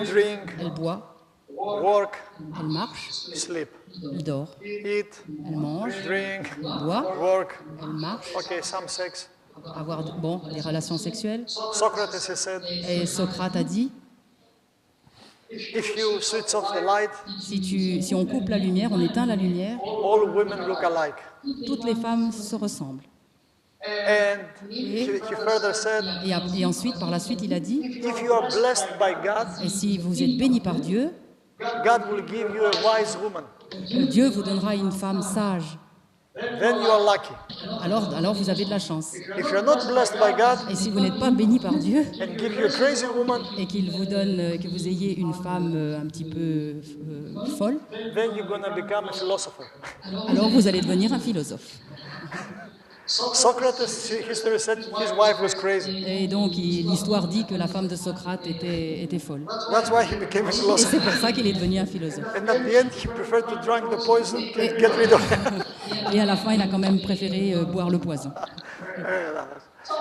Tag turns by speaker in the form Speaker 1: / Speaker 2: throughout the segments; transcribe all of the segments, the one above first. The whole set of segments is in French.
Speaker 1: drink,
Speaker 2: elle boit,
Speaker 1: work,
Speaker 2: elle marche,
Speaker 1: sleep.
Speaker 2: elle dort,
Speaker 1: Eat,
Speaker 2: elle mange,
Speaker 1: drink,
Speaker 2: boit,
Speaker 1: work.
Speaker 2: elle marche,
Speaker 1: Okay, some sex.
Speaker 2: avoir des relations sexuelles.
Speaker 1: Socrates he said,
Speaker 2: Et Socrate a dit,
Speaker 1: if you switch off the light,
Speaker 2: si on coupe la lumière, on éteint la lumière,
Speaker 1: all women look alike.
Speaker 2: toutes les femmes se ressemblent.
Speaker 1: And he further said,
Speaker 2: Et ensuite, par la suite, il a dit,
Speaker 1: if you are blessed by God,
Speaker 2: et si vous êtes bénis par Dieu,
Speaker 1: God will give you a wise woman.
Speaker 2: Dieu vous donnera une femme sage.
Speaker 1: Then you are lucky.
Speaker 2: Alors vous avez de la chance.
Speaker 1: If you're not blessed by God
Speaker 2: Et si vous n'êtes pas béni par Dieu
Speaker 1: and give you a crazy woman,
Speaker 2: et qu'il vous donne, que vous ayez une femme un petit peu folle,
Speaker 1: then you're gonna become a philosopher.
Speaker 2: alors vous allez devenir un philosophe.
Speaker 1: Socrates, history said his wife was crazy.
Speaker 2: Et donc l'histoire dit que la femme de Socrate était folle.
Speaker 1: That's why he became a
Speaker 2: Et
Speaker 1: philosopher.
Speaker 2: c'est pour ça qu'il est devenu un philosophe.
Speaker 1: And at the end, he preferred to drink the poison to get rid of it.
Speaker 2: Et à la fin, il a quand même préféré boire le poison.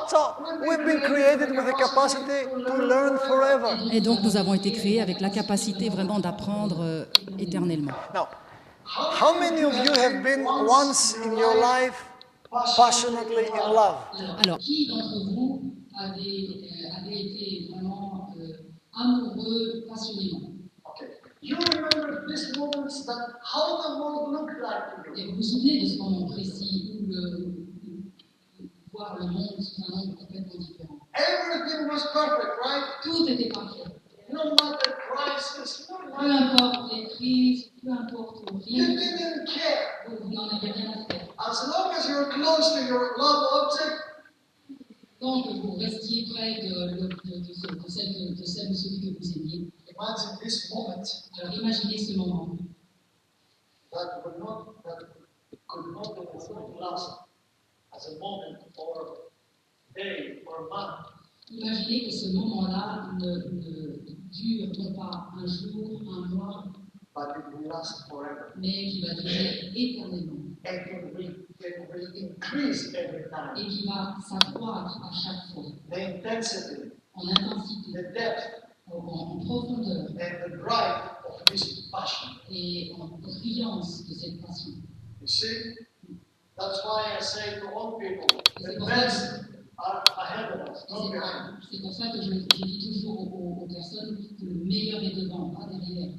Speaker 1: So we've been created with the capacity to learn forever.
Speaker 2: Et donc nous avons été créés avec la capacité vraiment d'apprendre éternellement.
Speaker 1: Now, how many of you have been once in your life passionately in love?
Speaker 2: Alors,
Speaker 3: Qui d'entre vous avait été vraiment amoureux passionnément?
Speaker 4: Okay. You remember this moment that how the world looked like to you.
Speaker 3: Et vous vous souvenez de ce moment précis où voir le monde sous un angle complètement différent?
Speaker 4: Everything was perfect, right?
Speaker 3: Tout était parfait.
Speaker 4: No matter crisis, no
Speaker 3: Peu
Speaker 4: matter.
Speaker 3: importe les crises, peu importe le
Speaker 4: You
Speaker 3: risque,
Speaker 4: didn't care.
Speaker 3: vous n'en avez rien à faire.
Speaker 4: As long as you're close to your love object,
Speaker 3: Tant que vous restiez près de celle ou celui que vous aimiez,
Speaker 4: imagine this moment
Speaker 3: alors imaginez ce moment
Speaker 4: that could not necessarily last as a moment or day or month.
Speaker 3: Imaginez que ce moment-là ne dure non pas un jour, un mois,
Speaker 4: But it will last forever.
Speaker 3: mais qui va durer éternellement
Speaker 4: And it will increase every time.
Speaker 3: et qui va s'accroître à chaque fois
Speaker 4: The intensity,
Speaker 3: en intensité,
Speaker 4: the depth,
Speaker 3: en profondeur
Speaker 4: and the drive of this passion.
Speaker 3: et en brillance de cette passion.
Speaker 4: You see? That's why I say to all people,
Speaker 3: C'est
Speaker 4: the
Speaker 3: pour
Speaker 4: best are ahead of us,
Speaker 3: Et
Speaker 4: not behind.
Speaker 3: c'est pour ça que je dis toujours aux personnes que le meilleur est devant, pas derrière.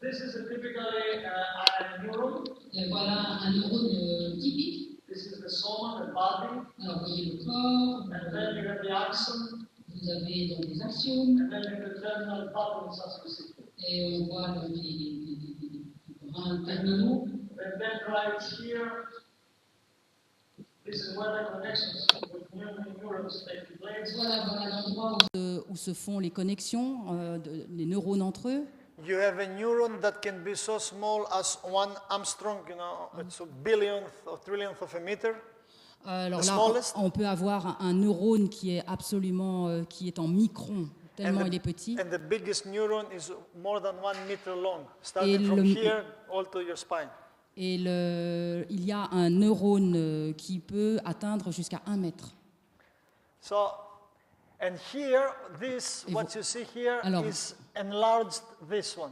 Speaker 4: This is a typically a neuron.
Speaker 3: Et voilà un neurone typique.
Speaker 4: This is the soma, the body,
Speaker 3: Alors vous voyez le corps,
Speaker 4: and then you have the axon,
Speaker 3: vous avez donc des axiones,
Speaker 4: and then you have the terminal buttons as we see.
Speaker 3: et on voit donc les brins terminaux.
Speaker 4: And then right here, this is where the connections with neurons take place.
Speaker 3: Voilà l'endroit
Speaker 2: où se font les connexions, les neurones entre eux.
Speaker 1: You have a neuron that can be so small as 1 Armstrong, you know, it's a billionth or trillionth of a meter.
Speaker 2: Alors
Speaker 1: The
Speaker 2: là,
Speaker 1: smallest.
Speaker 2: on peut avoir un neurone qui est absolument, qui est en micron, tellement il est petit.
Speaker 1: And the biggest neuron is more than 1 meter long, starting
Speaker 2: Et
Speaker 1: from
Speaker 2: le-
Speaker 1: here all to your spine.
Speaker 2: Et il y a un neurone qui peut atteindre jusqu'à 1 mètre.
Speaker 1: So, and here, this,
Speaker 2: Et
Speaker 1: what
Speaker 2: vous-
Speaker 1: you see here
Speaker 2: Alors-
Speaker 1: is enlarged this one.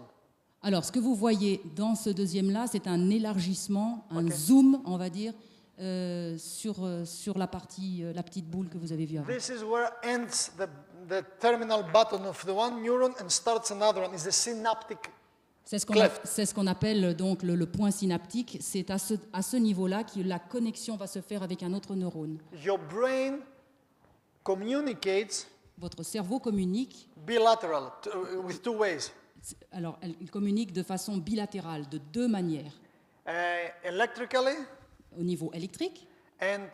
Speaker 2: Alors, ce que vous voyez dans ce deuxième-là, c'est un élargissement, un zoom, on va dire, sur la partie, la petite boule que vous avez vue avant.
Speaker 1: This is where ends the terminal button of the one neuron and starts another one. Is the synaptic.
Speaker 2: C'est
Speaker 1: Cleft.
Speaker 2: ce qu'on appelle donc le point synaptique. C'est à ce niveau-là que la connexion va se faire avec un autre neurone.
Speaker 1: Your brain communicates
Speaker 2: Votre cerveau communique,
Speaker 1: bilateral, with 2 ways.
Speaker 2: alors il communique de façon bilatérale, de 2 manières.
Speaker 1: Electrically
Speaker 2: Au niveau électrique
Speaker 1: and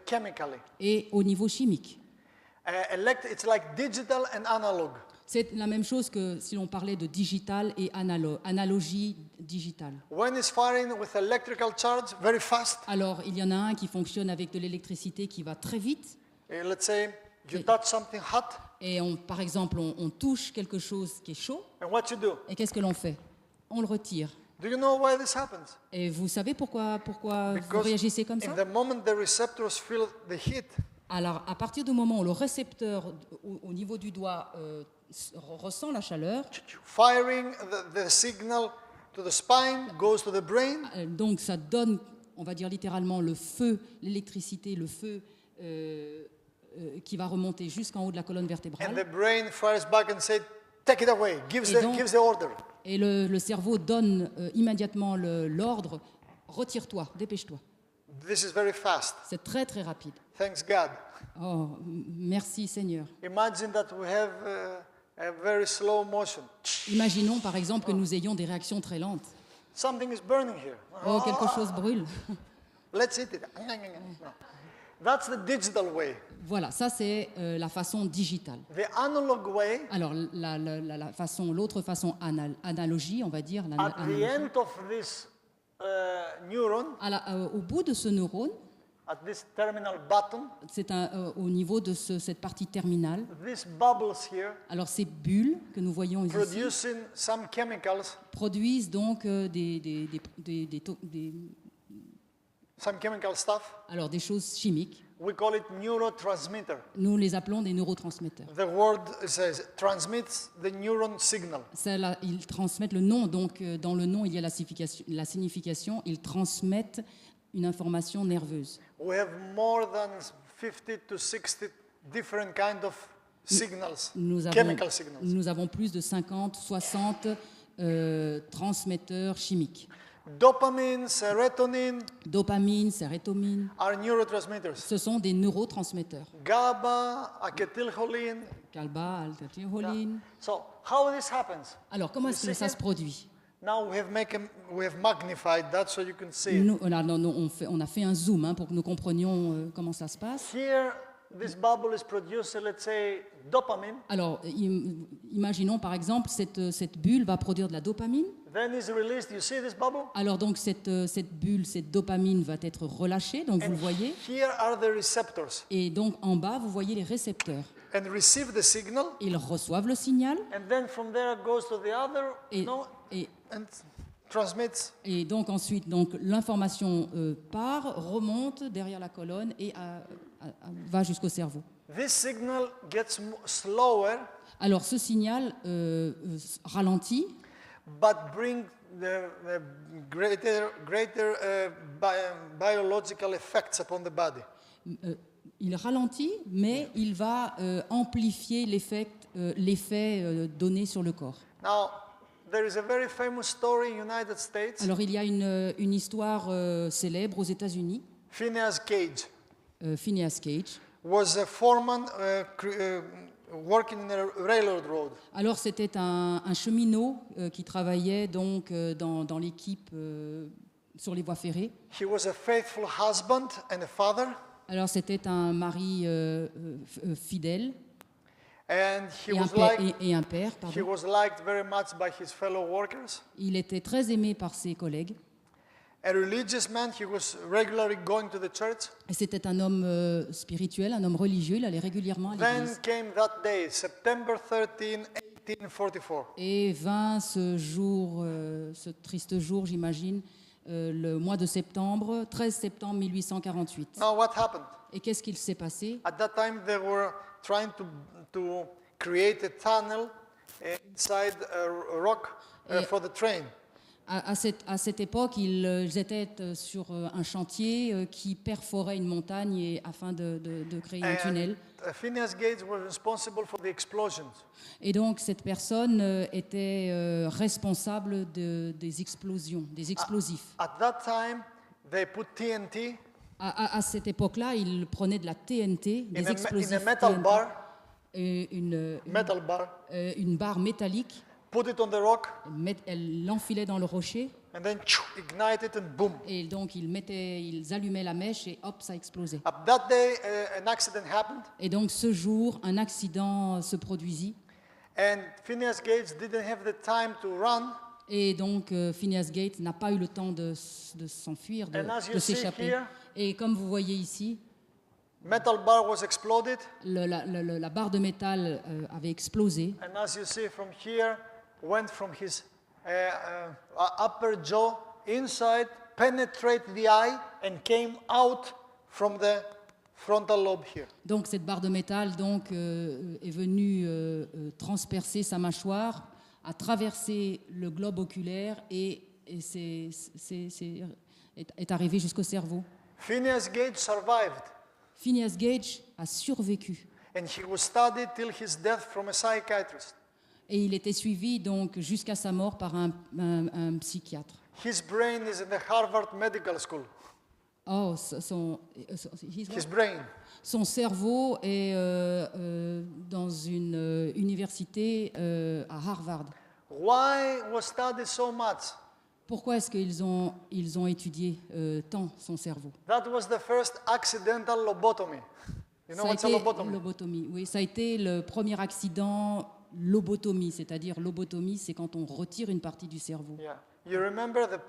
Speaker 1: chemically.
Speaker 2: et au niveau chimique.
Speaker 1: It's like digital and analog.
Speaker 2: C'est la même chose que si l'on parlait de digital et analogie digitale.
Speaker 1: One is firing with electrical charge very fast.
Speaker 2: Alors, il y en a un qui fonctionne avec de l'électricité qui va très vite.
Speaker 1: Let's say you touch something hot,
Speaker 2: Et par exemple, on touche quelque chose qui est chaud.
Speaker 1: and what you do?
Speaker 2: Et qu'est-ce que l'on fait? On le retire.
Speaker 1: Do you know why this happens?
Speaker 2: Et vous savez pourquoi vous
Speaker 1: Because
Speaker 2: réagissez comme ça?
Speaker 1: in the moment the receptors feel the heat,
Speaker 2: Alors, à partir du moment où le récepteur au niveau du doigt ressent la chaleur,
Speaker 1: firing the signal to the spine, goes to the brain,
Speaker 2: donc ça donne, on va dire littéralement, le feu, l'électricité, le feu qui va remonter jusqu'en haut de la colonne
Speaker 1: and
Speaker 2: vertébrale.
Speaker 1: the brain fires back and says, take it away, gives
Speaker 2: Et donc-
Speaker 1: gives the order.
Speaker 2: Et le cerveau donne immédiatement l'ordre, retire-toi, dépêche-toi.
Speaker 1: This is very fast.
Speaker 2: C'est très très rapide.
Speaker 1: Thanks God.
Speaker 2: Oh, merci Seigneur.
Speaker 1: Imagine that we have a very slow motion.
Speaker 2: Imaginons par exemple que nous ayons des réactions très lentes.
Speaker 1: Something is burning here.
Speaker 2: Oh, quelque chose brûle.
Speaker 1: Let's eat it. No. That's the digital way.
Speaker 2: Voilà, ça c'est la façon digitale.
Speaker 1: The analog way,
Speaker 2: Alors l'autre façon analogie, on va dire.
Speaker 1: at the end of this neuron,
Speaker 2: Au bout de ce neurone,
Speaker 1: at this terminal button,
Speaker 2: c'est au niveau de cette partie terminale.
Speaker 1: these bubbles here
Speaker 2: Alors ces bulles que nous voyons ici
Speaker 1: producing some chemicals,
Speaker 2: produisent donc
Speaker 1: some chemical stuff.
Speaker 2: alors des choses chimiques.
Speaker 1: We call it neurotransmitter.
Speaker 2: Nous les appelons des neurotransmetteurs.
Speaker 1: The word says transmits the neuron signal.
Speaker 2: Ils transmettent le nom, donc dans le nom il y a la signification, ils transmettent une information nerveuse.
Speaker 1: We have more than 50 to 60 different kind of signals, chemical signals.
Speaker 2: Nous avons plus de 50, 60 transmetteurs chimiques.
Speaker 1: Dopamine, serotonin
Speaker 2: Dopamine, sérotonine,
Speaker 1: are neurotransmitters.
Speaker 2: ce sont des neurotransmetteurs.
Speaker 1: GABA, acetylcholine.
Speaker 2: Calba, alpha-tyrroline.
Speaker 1: So how this happens?
Speaker 2: Alors comment est-ce que ça se produit?
Speaker 1: Now we have magnified that so you can see it.
Speaker 2: On a fait un zoom pour que nous comprenions comment ça se passe.
Speaker 1: Here, this bubble is producing, let's say, dopamine.
Speaker 2: Alors, imaginons par exemple, cette bulle va produire de la dopamine.
Speaker 1: Then is released. You see this bubble?
Speaker 2: Alors donc cette bulle, cette dopamine va être relâchée, donc vous le voyez.
Speaker 1: Here are the receptors.
Speaker 2: Et donc en bas, vous voyez les récepteurs.
Speaker 1: And receive the signal.
Speaker 2: Ils reçoivent le signal
Speaker 1: And then from there it goes to the other.
Speaker 2: et,
Speaker 1: No,
Speaker 2: et,
Speaker 1: and transmits.
Speaker 2: et donc ensuite donc, l'information part, remonte derrière la colonne et va jusqu'au cerveau.
Speaker 1: This signal gets slower,
Speaker 2: Alors ce signal ralentit,
Speaker 1: but bring the greater biological effects upon the body.
Speaker 2: il ralentit, mais il va amplifier l'effet donné sur le corps.
Speaker 1: Now, there is a very famous story in United States.
Speaker 2: Alors il y a une histoire célèbre aux États-Unis.
Speaker 1: Phineas Gage
Speaker 2: Phineas Gage.
Speaker 1: was a foreman working in a railroad road.
Speaker 2: Alors c'était un cheminot qui travaillait donc dans l'équipe sur les voies ferrées.
Speaker 1: He was a faithful husband and a father,
Speaker 2: Alors c'était un mari fidèle
Speaker 1: and
Speaker 2: et un père.
Speaker 1: he
Speaker 2: Pardon.
Speaker 1: was liked very much by his fellow workers.
Speaker 2: Il était très aimé par ses collègues.
Speaker 1: A religious man, he was regularly going to the church.
Speaker 2: Et c'était un homme spirituel, un homme religieux. Il allait régulièrement à
Speaker 1: Then
Speaker 2: l'église.
Speaker 1: came that day, September 13, 1844.
Speaker 2: Et vint ce jour, ce triste jour, j'imagine, le mois de septembre, 13 septembre 1848.
Speaker 1: Now what happened?
Speaker 2: Et qu'est-ce qu'il s'est passé?
Speaker 1: At that time they were trying to create a tunnel inside a rock for the train.
Speaker 2: À cette époque, ils étaient sur un chantier qui perforait une montagne afin de créer un tunnel.
Speaker 1: Phineas Gage was responsible for the explosions.
Speaker 2: Et donc, cette personne était responsable des explosions, des explosifs.
Speaker 1: At that time, they put TNT
Speaker 2: À cette époque-là, ils prenaient de la TNT, des
Speaker 1: in
Speaker 2: explosifs
Speaker 1: a metal
Speaker 2: TNT,
Speaker 1: bar,
Speaker 2: une barre métallique.
Speaker 1: put it on the rock,
Speaker 2: Elle l'enfilait dans le rocher
Speaker 1: and then ignite it and boom.
Speaker 2: et donc ils allumaient la mèche et hop, ça explosait.
Speaker 1: At that day, an accident happened,
Speaker 2: Et donc ce jour, un accident se produisit
Speaker 1: and Phineas Gage didn't have the time to run.
Speaker 2: et donc Phineas Gage n'a pas eu le temps de s'enfuir,
Speaker 1: And as you
Speaker 2: de
Speaker 1: see
Speaker 2: s'échapper.
Speaker 1: here,
Speaker 2: Et comme vous voyez ici,
Speaker 1: metal bar was exploded,
Speaker 2: la barre de métal avait explosé.
Speaker 1: and as you see from here, went from his upper jaw inside, penetrated the eye, and came out from the frontal lobe here.
Speaker 2: Donc cette barre de métal donc, est venue transpercer sa mâchoire, a traversé le globe oculaire et est arrivée jusqu'au cerveau.
Speaker 1: Phineas Gage survived,
Speaker 2: Phineas Gage a survécu
Speaker 1: and he was studied till his death from a psychiatrist.
Speaker 2: et il était suivi donc jusqu'à sa mort par un psychiatre.
Speaker 1: His brain is in the Harvard Medical School.
Speaker 2: Oh, son cerveau est dans une université à Harvard.
Speaker 1: Why was studied so much?
Speaker 2: Pourquoi est-ce qu'ils ont étudié tant son cerveau?
Speaker 1: That was the first accidental lobotomy. You know
Speaker 2: Ça a
Speaker 1: what's a
Speaker 2: été
Speaker 1: lobotomy?
Speaker 2: lobotomie. Oui, ça a été le premier accident lobotomie, c'est-à-dire lobotomie, c'est quand on retire une partie du cerveau.
Speaker 1: Yeah. You remember the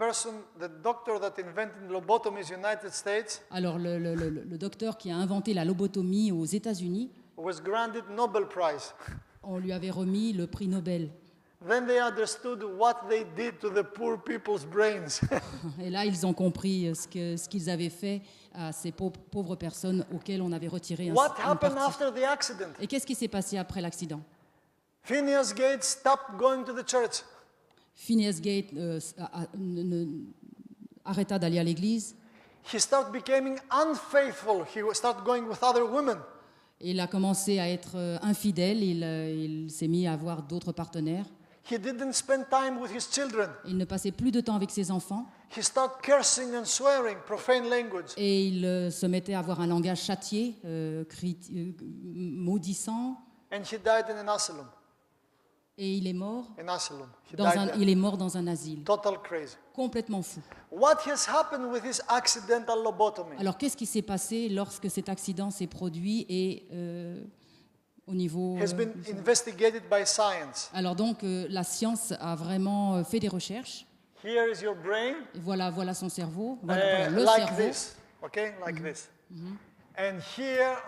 Speaker 1: doctor that invented lobotomies in the United States
Speaker 2: Alors le docteur qui a inventé la lobotomie aux États-Unis,
Speaker 1: was granted Nobel Prize.
Speaker 2: on lui avait remis le prix Nobel.
Speaker 1: Then they understood what they did to the poor people's brains.
Speaker 2: Et là, ils ont compris ce qu'ils avaient fait à ces pauvres personnes auxquelles on avait retiré une
Speaker 1: What happened
Speaker 2: partie.
Speaker 1: after the accident?
Speaker 2: Et qu'est-ce qui s'est passé après l'accident?
Speaker 1: Phineas Gage stopped going to the church.
Speaker 2: Phineas Gage arrêta d'aller à l'église.
Speaker 1: He started becoming unfaithful. He started going with other women.
Speaker 2: Il a commencé à être infidèle. Il s'est mis à avoir d'autres partenaires.
Speaker 1: He didn't spend time with his children.
Speaker 2: Il ne passait plus de temps avec ses enfants.
Speaker 1: He started cursing and swearing, profane language.
Speaker 2: Et il se mettait à avoir un langage châtié, maudissant.
Speaker 1: And he died in an asylum.
Speaker 2: Et il est mort
Speaker 1: In asylum. He
Speaker 2: dans
Speaker 1: died
Speaker 2: un,
Speaker 1: there.
Speaker 2: il est mort dans un asile.
Speaker 1: Total crazy.
Speaker 2: Complètement fou.
Speaker 1: What has happened with his accidental lobotomy?
Speaker 2: Alors, qu'est-ce qui s'est passé lorsque cet accident s'est produit et au niveau...
Speaker 1: Has been investigated by science.
Speaker 2: Alors donc, la science a vraiment fait des recherches.
Speaker 1: Here is your brain,
Speaker 2: Et voilà son cerveau, voilà le
Speaker 1: like
Speaker 2: cerveau.
Speaker 1: this, okay, like this. And here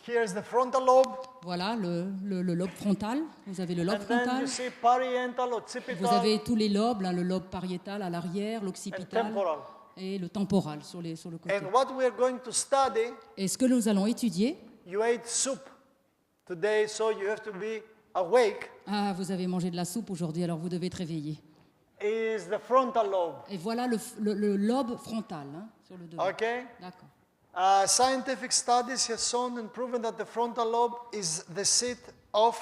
Speaker 1: is the frontal lobe.
Speaker 2: Voilà le lobe frontal. Vous avez le lobe
Speaker 1: And then
Speaker 2: frontal.
Speaker 1: you see parietal,
Speaker 2: Vous
Speaker 1: occipital,
Speaker 2: avez tous les lobes, hein, le lobe pariétal à l'arrière,
Speaker 1: and
Speaker 2: l'occipital
Speaker 1: temporal.
Speaker 2: et le temporal sur le côté.
Speaker 1: And what we are going to study,
Speaker 2: Et ce que nous allons étudier,
Speaker 1: you ate soup today, so you have to be awake,
Speaker 2: vous avez mangé de la soupe aujourd'hui, alors vous devez être réveillé.
Speaker 1: is the frontal lobe.
Speaker 2: Et voilà le lobe frontal hein, sur le devant.
Speaker 1: Okay?
Speaker 2: D'accord.
Speaker 1: Scientific studies have shown and proven that the frontal lobe is the seat of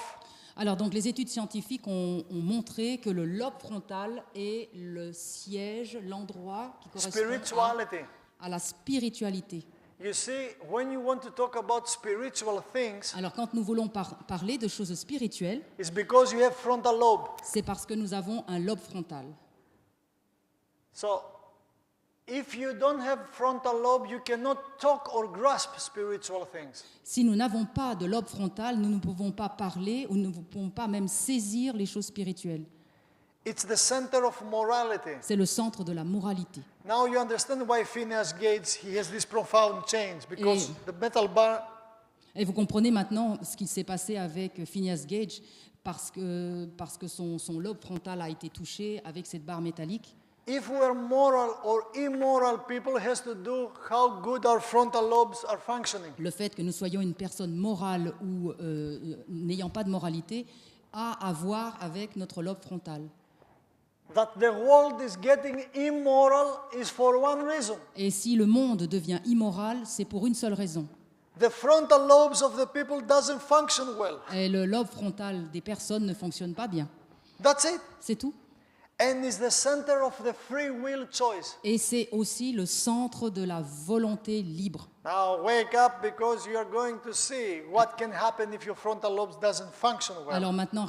Speaker 2: Alors donc les études scientifiques ont montré que le lobe frontal est le siège, l'endroit qui correspond
Speaker 1: spirituality.
Speaker 2: à la spiritualité.
Speaker 1: You see, when you want to talk about spiritual things,
Speaker 2: Alors quand nous voulons parler de choses spirituelles,
Speaker 1: it's because you have frontal lobe.
Speaker 2: c'est parce que nous avons un lobe frontal.
Speaker 1: So, if you don't have frontal lobe, you cannot talk or grasp spiritual things.
Speaker 2: Si nous n'avons pas de lobe frontal, nous ne pouvons pas parler ou nous ne pouvons pas même saisir les choses spirituelles.
Speaker 1: It's the center of morality.
Speaker 2: C'est le centre de la moralité.
Speaker 1: Now you understand why Phineas Gage he has this profound change because the metal bar.
Speaker 2: Et vous comprenez maintenant ce qui s'est passé avec Phineas Gage parce que son lobe frontal a été touché avec cette barre métallique.
Speaker 1: If we are moral or immoral people has to do how good our frontal lobes are functioning.
Speaker 2: Le fait que nous soyons une personne morale ou n'ayant pas de moralité a à voir avec notre lobe frontal.
Speaker 1: That the world is getting immoral is for one reason.
Speaker 2: Et si le monde devient immoral, c'est pour une seule raison.
Speaker 1: The frontal lobes of the people doesn't function well.
Speaker 2: Et le lobe frontal des personnes ne fonctionne pas bien.
Speaker 1: That's it.
Speaker 2: C'est tout.
Speaker 1: And is the center of the free will choice.
Speaker 2: Et c'est aussi le centre de la volonté libre.
Speaker 1: Now wake up because you are going to see what can happen if your frontal lobes doesn't function well.
Speaker 2: Alors maintenant,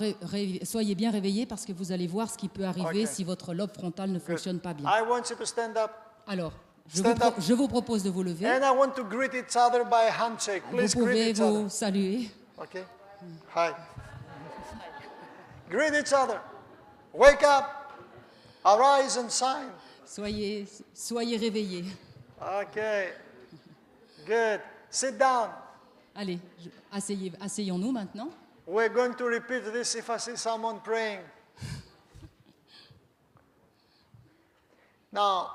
Speaker 2: soyez bien réveillés parce que vous allez voir ce qui peut arriver
Speaker 1: Ok.
Speaker 2: si votre lobe frontal ne fonctionne pas bien.
Speaker 1: I want you to stand up
Speaker 2: Alors,
Speaker 1: Stand up.
Speaker 2: je vous propose de vous lever.
Speaker 1: and I want to greet each other by a handshake. Please
Speaker 2: Vous pouvez
Speaker 1: greet each other.
Speaker 2: vous saluer.
Speaker 1: Okay? Hi. Greet each other. Wake up. Arise and shine.
Speaker 2: Soyez réveillés.
Speaker 1: Okay. Good. Sit down.
Speaker 2: Allez, asseyons-nous maintenant.
Speaker 1: We're going to repeat this if I see someone praying. Now,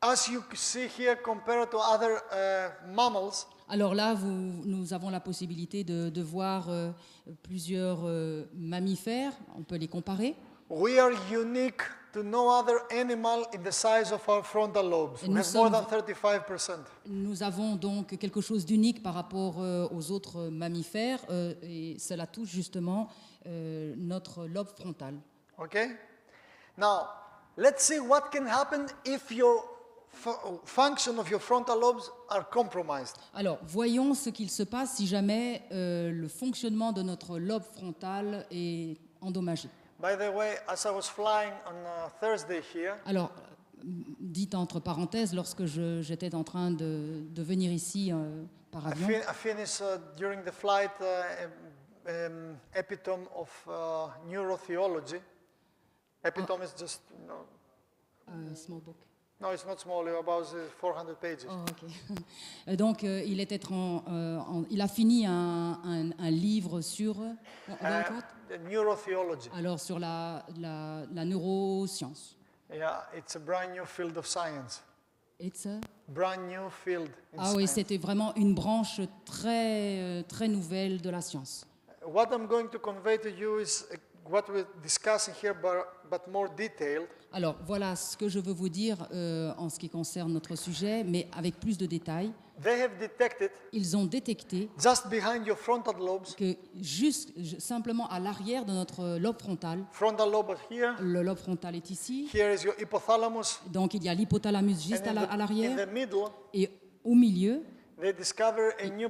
Speaker 1: As you see here, compared to other mammals,
Speaker 2: Alors là, nous avons la possibilité de voir plusieurs mammifères, on peut les comparer.
Speaker 1: we are unique to no other animal in the size of our frontal lobes.
Speaker 2: Et
Speaker 1: We
Speaker 2: nous
Speaker 1: have more
Speaker 2: sommes-
Speaker 1: than 35%.
Speaker 2: Nous avons donc quelque chose d'unique par rapport aux autres mammifères et cela touche justement notre lobe frontal.
Speaker 1: Okay? Now, let's see what can happen if your function of your frontal lobes are compromised.
Speaker 2: Alors, voyons ce qu'il se passe si jamais le fonctionnement de notre lobe frontal est endommagé.
Speaker 1: By the way, as I was flying on Thursday here,
Speaker 2: Alors, dit entre parenthèses, lorsque j'étais en train de venir ici par avion,
Speaker 1: I finished during the flight epitome of neurotheology. Epitome is just,
Speaker 2: small book.
Speaker 1: no, it's not small, about 400 pages.
Speaker 2: Oh, ok. Donc, il a fini un livre sur,
Speaker 1: Neurotheology.
Speaker 2: alors sur la neuroscience.
Speaker 1: Yeah, it's a brand new field of science.
Speaker 2: It's a-
Speaker 1: Brand new field in
Speaker 2: Ah oui,
Speaker 1: science.
Speaker 2: c'était vraiment une branche très nouvelle de la science.
Speaker 1: What I'm going to convey to you is what we're discussing here, but more detailed.
Speaker 2: Alors, voilà ce que je veux vous dire en ce qui concerne notre sujet, mais avec plus de détails.
Speaker 1: They have detected
Speaker 2: Ils ont détecté
Speaker 1: just behind your frontal lobes,
Speaker 2: que simplement à l'arrière de notre lobe frontal,
Speaker 1: frontal lobe here,
Speaker 2: le lobe frontal est ici,
Speaker 1: here is your hypothalamus,
Speaker 2: donc il y a l'hypothalamus juste
Speaker 1: and
Speaker 2: à
Speaker 1: in
Speaker 2: l'arrière,
Speaker 1: the middle,
Speaker 2: et au milieu,
Speaker 1: they discover a new,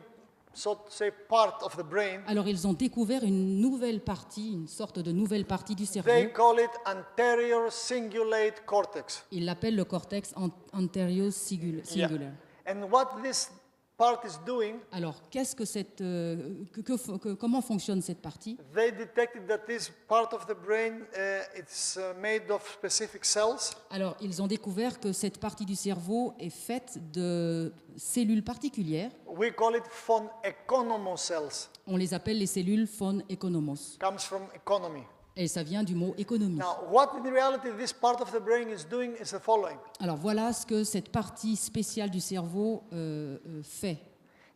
Speaker 1: so to say, part of the brain.
Speaker 2: alors ils ont découvert une nouvelle partie, une sorte de nouvelle partie du cerveau.
Speaker 1: They call it anterior cingulate cortex.
Speaker 2: Ils l'appellent le cortex anterior singular.
Speaker 1: And what this part is doing,
Speaker 2: Alors, qu'est-ce que comment fonctionne cette partie?
Speaker 1: they detected that this part of the brain it's made of specific cells.
Speaker 2: Alors, ils ont découvert que cette partie du cerveau est faite de cellules particulières.
Speaker 1: We call it von economos cells.
Speaker 2: On les appelle les cellules von economos.
Speaker 1: Comes from economy.
Speaker 2: Et ça vient du mot économie.
Speaker 1: Now, what in reality this part of the brain is doing is the following.
Speaker 2: Alors, voilà ce que cette partie spéciale du cerveau fait.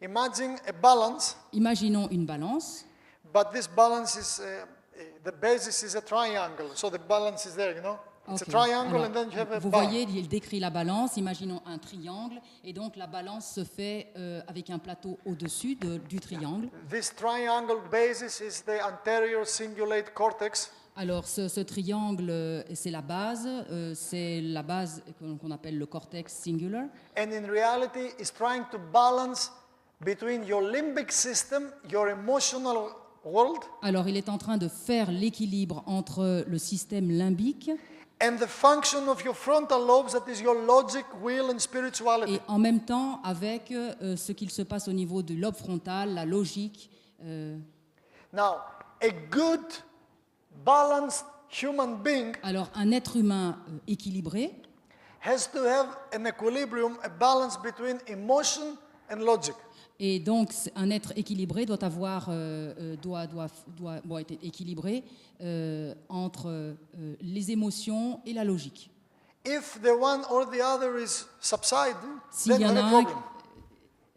Speaker 1: Imagine a balance,
Speaker 2: Imaginons une balance.
Speaker 1: but this balance is, the basis is a triangle. So the balance is there, you know? It's
Speaker 2: Ok.
Speaker 1: a triangle
Speaker 2: Alors,
Speaker 1: and then you have a
Speaker 2: vous
Speaker 1: bar.
Speaker 2: voyez, il décrit la balance. Imaginons un triangle. Et donc, la balance se fait avec un plateau au-dessus du triangle.
Speaker 1: This triangle basis is the anterior cingulate cortex.
Speaker 2: Alors, ce triangle, c'est la base qu'on appelle le cortex singular.
Speaker 1: And in reality, it's trying to balance between your limbic system, your emotional world,
Speaker 2: Alors, il est en train de faire l'équilibre entre le système limbique
Speaker 1: and the function of your frontal lobes, that is your logic, will, and spirituality.
Speaker 2: et en même temps avec ce qu'il se passe au niveau du lobe frontal, la logique.
Speaker 1: Now, a good, balanced human being
Speaker 2: Alors, un être humain équilibré
Speaker 1: has to have an equilibrium, a balance between emotion and logic.
Speaker 2: et donc un être équilibré doit être équilibré entre les émotions et la logique.
Speaker 1: If the one or the other is subsiding,
Speaker 2: S'il
Speaker 1: then
Speaker 2: y
Speaker 1: you
Speaker 2: en
Speaker 1: have
Speaker 2: a
Speaker 1: a
Speaker 2: un,
Speaker 1: problem.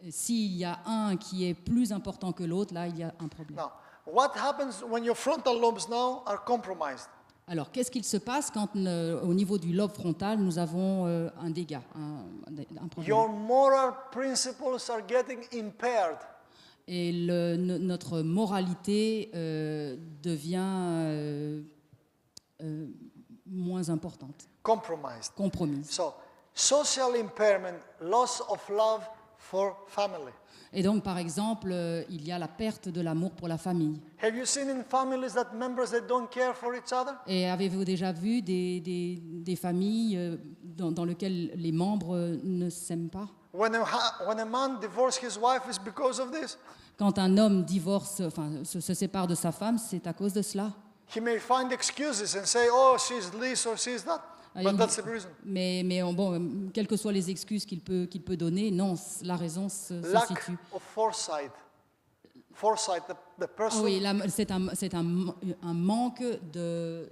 Speaker 2: s'il y a un qui est plus important que l'autre, là, il y a un problème.
Speaker 1: Now, what happens when your frontal lobes now are compromised?
Speaker 2: Alors, qu'est-ce qu'il se passe quand, au niveau du lobe frontal, nous avons un dégât, un problème?
Speaker 1: Your moral principles are getting impaired.
Speaker 2: Et notre moralité devient moins importante,
Speaker 1: Compromised.
Speaker 2: compromise.
Speaker 1: So, social impairment, loss of love for family.
Speaker 2: Et donc, par exemple, il y a la perte de l'amour pour la famille.
Speaker 1: Have you seen in families that members they don't care for each other?
Speaker 2: Et avez-vous déjà vu des familles dans lesquelles les membres ne s'aiment pas?
Speaker 1: When a man divorces his wife, is because of this.
Speaker 2: Quand un homme se sépare de sa femme, c'est à cause de cela.
Speaker 1: He may find excuses and say, "Oh, she's this or she's that," but that's the reason.
Speaker 2: Mais bon, quelles que soient les excuses qu'il peut donner, non, la raison se
Speaker 1: Lack
Speaker 2: situe.
Speaker 1: of foresight. Foresight, the
Speaker 2: Ah
Speaker 1: person.
Speaker 2: oui, c'est un manque de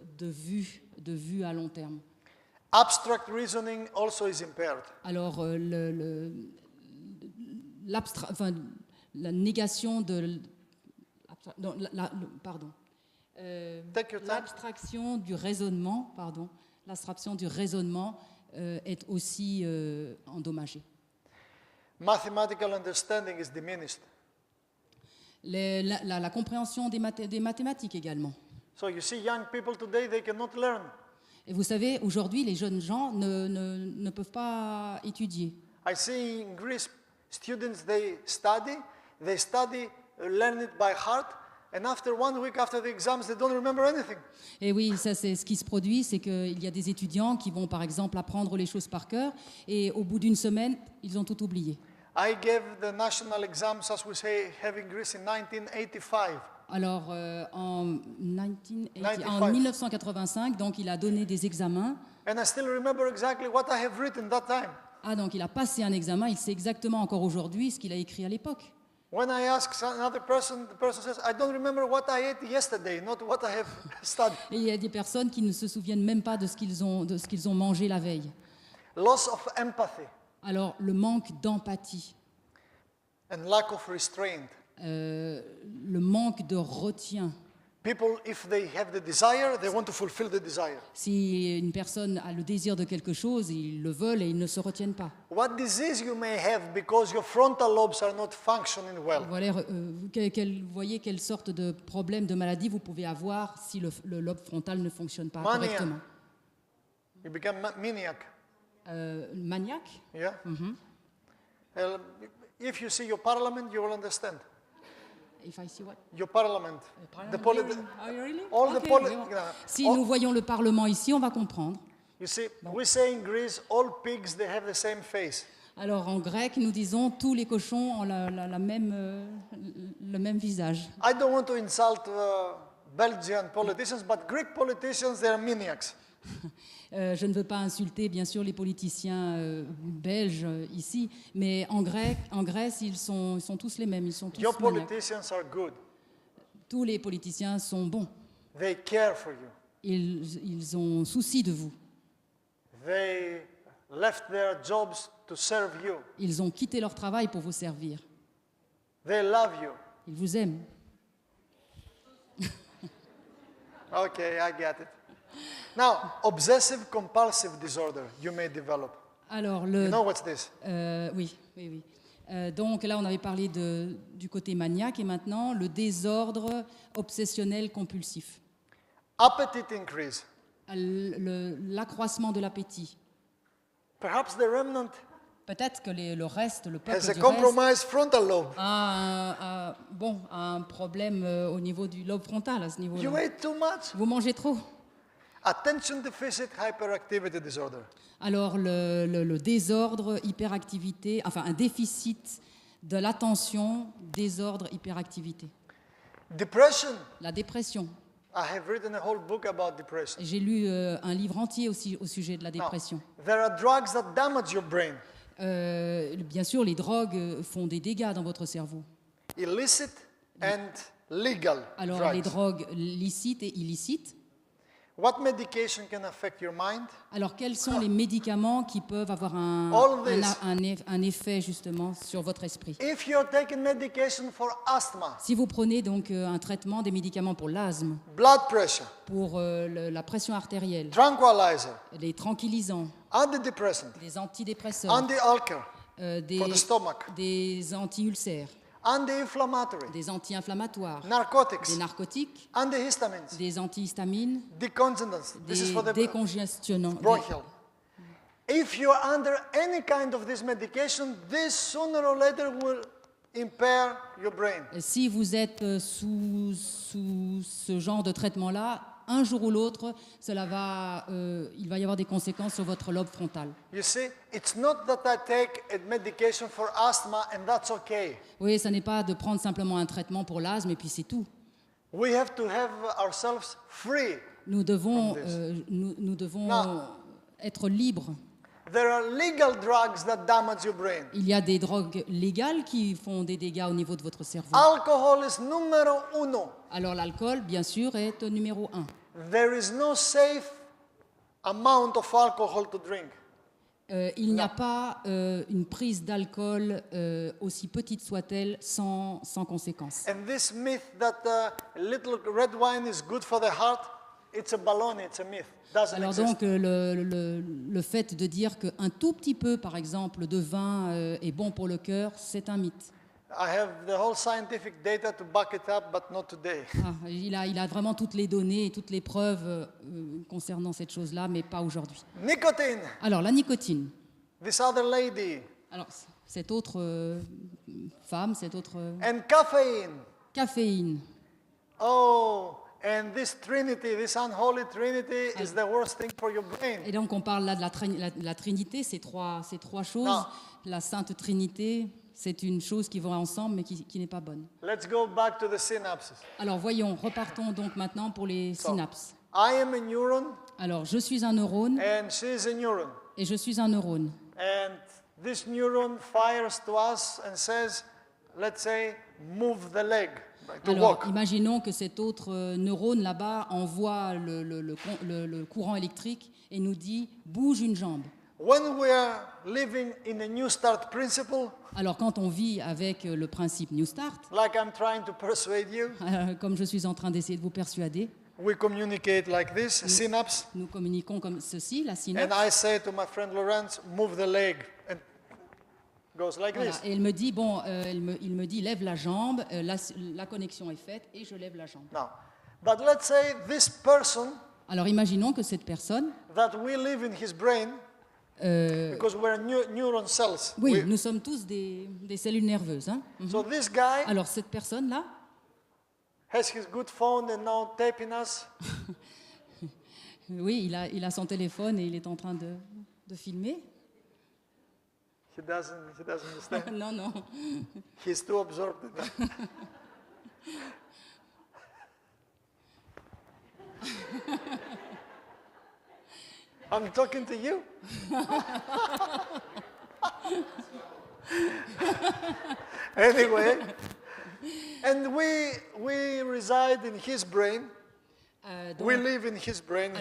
Speaker 2: vue à long terme.
Speaker 1: Abstract reasoning also is impaired.
Speaker 2: Alors, enfin, la négation de... non, pardon.
Speaker 1: Take your time.
Speaker 2: L'abstraction du raisonnement, pardon, l'abstraction du raisonnement est aussi endommagée.
Speaker 1: Mathematical understanding is diminished.
Speaker 2: La compréhension des mathématiques également.
Speaker 1: So you see young people today, they cannot learn.
Speaker 2: Et vous savez, aujourd'hui, les jeunes gens ne peuvent pas étudier.
Speaker 1: I see in Greece, students, they study, learn it by heart, and after 1 week after the exams, they don't remember anything.
Speaker 2: Et oui, ça c'est ce qui se produit, c'est qu'il y a des étudiants qui vont par exemple apprendre les choses par cœur, et au bout d'une semaine, ils ont tout oublié.
Speaker 1: I gave the national exams, as we say, have in Greece in 1985.
Speaker 2: Alors, en
Speaker 1: 95.
Speaker 2: 1985, donc il a donné des examens.
Speaker 1: And I still remember exactly what I have written that time.
Speaker 2: Ah, donc il a passé un examen, il sait exactement encore aujourd'hui ce qu'il a écrit à l'époque.
Speaker 1: When I ask another person, the person says, I don't remember what I ate yesterday, not what I have studied.
Speaker 2: Et il y a des personnes qui ne se souviennent même pas de ce qu'ils ont mangé la veille.
Speaker 1: Loss of empathy
Speaker 2: Alors, le manque d'empathie,
Speaker 1: and lack of restraint.
Speaker 2: le manque de retien.
Speaker 1: People, if they have the desire, they want to fulfill the desire.
Speaker 2: Si une personne a le désir de quelque chose, ils le veulent et ils ne se retiennent pas.
Speaker 1: What disease you may have because your frontal lobes are not functioning well.
Speaker 2: Voilà, vous voyez quelle sorte de problème, de maladie vous pouvez avoir si le lobe frontal ne fonctionne pas
Speaker 1: Mania.
Speaker 2: correctement.
Speaker 1: You become maniac.
Speaker 2: Maniaque.
Speaker 1: Yeah? If you see your parliament, you will understand.
Speaker 2: If I see what?
Speaker 1: Your parliament. The
Speaker 2: Oh, really?
Speaker 1: all the
Speaker 2: Okay,
Speaker 1: poli-
Speaker 2: oui, bon.
Speaker 1: yeah.
Speaker 2: Si
Speaker 1: All-
Speaker 2: nous voyons le Parlement ici, on va comprendre.
Speaker 1: You see, we say in Greece, all pigs, they have the same face.
Speaker 2: Alors en grec, nous disons tous les cochons ont le même visage.
Speaker 1: I don't want to insult Belgian politicians, but Greek politicians, they are maniacs.
Speaker 2: Je ne veux pas insulter, bien sûr, les politiciens belges ici, mais en Grèce, ils sont tous les mêmes. Ils sont tous
Speaker 1: Your
Speaker 2: maniaques.
Speaker 1: politicians are good.
Speaker 2: Tous les politiciens sont bons.
Speaker 1: They care for you.
Speaker 2: Ils ont souci de vous.
Speaker 1: They left their jobs to serve you.
Speaker 2: Ils ont quitté leur travail pour vous servir.
Speaker 1: They love you.
Speaker 2: Ils vous aiment.
Speaker 1: Okay, I get it. Now, obsessive compulsive disorder you may develop.
Speaker 2: Alors,
Speaker 1: You know what's this?
Speaker 2: oui. Donc là, on avait parlé du côté maniaque et maintenant, le désordre obsessionnel compulsif.
Speaker 1: Appetite increase.
Speaker 2: L'accroissement de l'appétit.
Speaker 1: Perhaps the remnant
Speaker 2: Peut-être que le reste, le peuple
Speaker 1: has a
Speaker 2: du reste,
Speaker 1: compromised frontal lobe.
Speaker 2: a un problème au niveau du lobe frontal à ce
Speaker 1: You
Speaker 2: niveau-là.
Speaker 1: ate too much.
Speaker 2: Vous mangez trop.
Speaker 1: Attention deficit hyperactivity disorder.
Speaker 2: Alors le désordre, hyperactivité, enfin un déficit de l'attention, désordre, hyperactivité.
Speaker 1: Depression.
Speaker 2: La dépression.
Speaker 1: I have written a whole book about depression.
Speaker 2: J'ai lu un livre entier aussi au sujet de la
Speaker 1: Now,
Speaker 2: dépression.
Speaker 1: there are drugs that damage your brain.
Speaker 2: Bien sûr, les drogues font des dégâts dans votre cerveau.
Speaker 1: Illicit and legal
Speaker 2: Alors les
Speaker 1: drugs.
Speaker 2: drogues licites et illicites.
Speaker 1: What medication can affect your mind?
Speaker 2: Alors, quels sont les médicaments qui peuvent avoir
Speaker 1: All this.
Speaker 2: un effet justement sur votre esprit?
Speaker 1: If you're taking medication for asthma,
Speaker 2: Si vous prenez donc un traitement, des médicaments pour l'asthme,
Speaker 1: blood pressure,
Speaker 2: pour la pression artérielle,
Speaker 1: tranquilizer,
Speaker 2: les tranquillisants,
Speaker 1: antidepressant,
Speaker 2: des antidépresseurs,
Speaker 1: anti-ulcer
Speaker 2: des,
Speaker 1: for the stomach,
Speaker 2: des anti-ulcères,
Speaker 1: anti-inflammatory,
Speaker 2: des anti-inflammatoires,
Speaker 1: narcotics,
Speaker 2: des narcotiques,
Speaker 1: antihistamines,
Speaker 2: des antihistamines,
Speaker 1: decongestants. This is
Speaker 2: des
Speaker 1: for the
Speaker 2: décongestionnants.
Speaker 1: bronchial. If you're under any kind of this medication, this sooner or later will impair your brain.
Speaker 2: Si vous êtes sous ce genre de traitement-là, un jour ou l'autre, il va y avoir des conséquences sur votre lobe frontal.
Speaker 1: You see, it's not that I take a medication for asthma and that's okay.
Speaker 2: Oui, ça n'est pas de prendre simplement un traitement pour l'asthme et puis c'est tout.
Speaker 1: We have to have ourselves free.
Speaker 2: Nous devons,
Speaker 1: From this.
Speaker 2: nous devons
Speaker 1: Now-
Speaker 2: être libres.
Speaker 1: There are legal drugs that damage your brain.
Speaker 2: Il y a des drogues légales qui font des dégâts au niveau de votre cerveau.
Speaker 1: Alcohol is numero uno.
Speaker 2: Alors l'alcool, bien sûr, est numéro 1.
Speaker 1: There is no safe amount of alcohol to drink.
Speaker 2: Il n'y a pas une prise d'alcool, aussi petite soit-elle, sans conséquence.
Speaker 1: And this myth that little red wine is good for the heart, it's a baloney, it's a myth. Doesn't
Speaker 2: Alors
Speaker 1: exist.
Speaker 2: donc, le fait de dire qu'un tout petit peu, par exemple, de vin est bon pour le cœur, c'est un mythe.
Speaker 1: I have the whole scientific data to back it up, but not today.
Speaker 2: Ah, il a vraiment toutes les données et toutes les preuves concernant cette chose-là, mais pas aujourd'hui.
Speaker 1: Nicotine.
Speaker 2: Alors, la nicotine.
Speaker 1: This other lady.
Speaker 2: Alors, cette autre femme, cette autre
Speaker 1: And caffeine.
Speaker 2: caféine.
Speaker 1: Oh, and this trinity, this unholy trinity is the worst thing for your brain.
Speaker 2: Et donc, on parle là de la Trinité, ces trois choses.
Speaker 1: Non.
Speaker 2: La Sainte Trinité, c'est une chose qui va ensemble, mais qui n'est pas bonne.
Speaker 1: Let's go back to the synapses.
Speaker 2: Alors, voyons, repartons donc maintenant pour les synapses.
Speaker 1: I am a neuron
Speaker 2: Alors, je suis un neurone
Speaker 1: and she is a neuron.
Speaker 2: et je suis un neurone.
Speaker 1: And this neuron fires to us and says, let's say, move the leg to
Speaker 2: Alors,
Speaker 1: walk.
Speaker 2: imaginons que cet autre neurone là-bas envoie le courant électrique et nous dit « bouge une jambe ».
Speaker 1: When we are living in a New Start principle,
Speaker 2: Alors, quand on vit avec le principe New Start,
Speaker 1: like I'm trying to persuade you,
Speaker 2: comme je suis en train d'essayer de vous persuader,
Speaker 1: we communicate like this, synapse,
Speaker 2: nous communiquons comme ceci, la
Speaker 1: and
Speaker 2: synapse.
Speaker 1: I say to my friend Lorenz, move the leg, and goes like
Speaker 2: Voilà.
Speaker 1: this.
Speaker 2: Et il me dit, bon, il me dit, lève la jambe, la connexion est faite et je lève la jambe.
Speaker 1: Now, but let's say this person
Speaker 2: Alors, imaginons que cette personne,
Speaker 1: that we live in his brain, because we're neuron cells.
Speaker 2: oui, nous sommes tous des cellules nerveuses. Hein.
Speaker 1: So this guy
Speaker 2: Alors, cette personne-là,
Speaker 1: has his good phone and now taping us.
Speaker 2: oui, il a son téléphone et il est en train de filmer.
Speaker 1: He doesn't understand.
Speaker 2: Non, non.
Speaker 1: He's too absorbed in that. I'm talking to you. Anyway, and we reside in his brain.
Speaker 2: Donc,
Speaker 1: We live in his brain.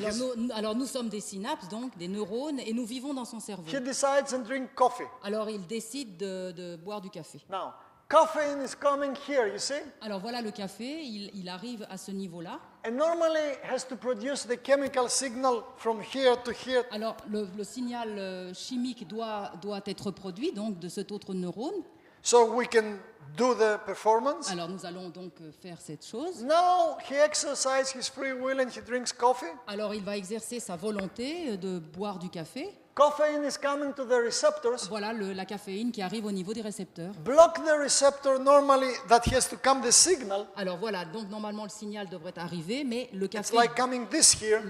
Speaker 2: alors nous sommes des synapses, donc des neurones, et nous vivons dans son cerveau.
Speaker 1: He decides and drink coffee.
Speaker 2: Alors il décide de boire du café.
Speaker 1: Now, caffeine is coming here, you see?
Speaker 2: Alors voilà le café, il arrive à ce niveau-là.
Speaker 1: And normally has to produce the chemical signal from here to here.
Speaker 2: Alors le signal chimique doit être produit donc de cet autre neurone.
Speaker 1: So we can do the performance.
Speaker 2: Alors nous allons donc faire cette chose.
Speaker 1: Now he exercises his free will and he drinks coffee.
Speaker 2: Alors il va exercer sa volonté de boire du café.
Speaker 1: Caffeine is coming to the receptors.
Speaker 2: Voilà la caféine qui arrive au niveau des récepteurs.
Speaker 1: Block the receptor normally that he has to come the signal.
Speaker 2: Alors voilà, donc normalement le signal devrait arriver, mais le
Speaker 1: It's
Speaker 2: café,
Speaker 1: like coming this here.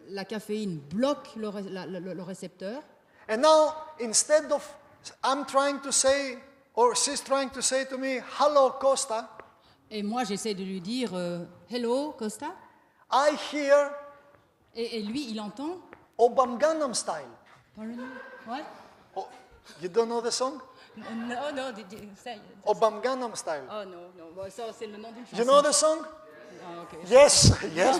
Speaker 2: la caféine bloque le récepteur.
Speaker 1: And now instead of I'm trying to say or she's trying to say to me, hello Costa,
Speaker 2: Et moi j'essaie de lui dire Hello Costa.
Speaker 1: I hear
Speaker 2: Et lui il entend.
Speaker 1: Obam Gangnam Style.
Speaker 2: Pardon? What?
Speaker 1: Oh, you don't know the song?
Speaker 2: No, no, say.
Speaker 1: Obam Gangnam Style.
Speaker 2: Oh non, non, bon, ça c'est le nom d'une chanson.
Speaker 1: You know the song?
Speaker 2: Ah, okay.
Speaker 1: Yes, yes.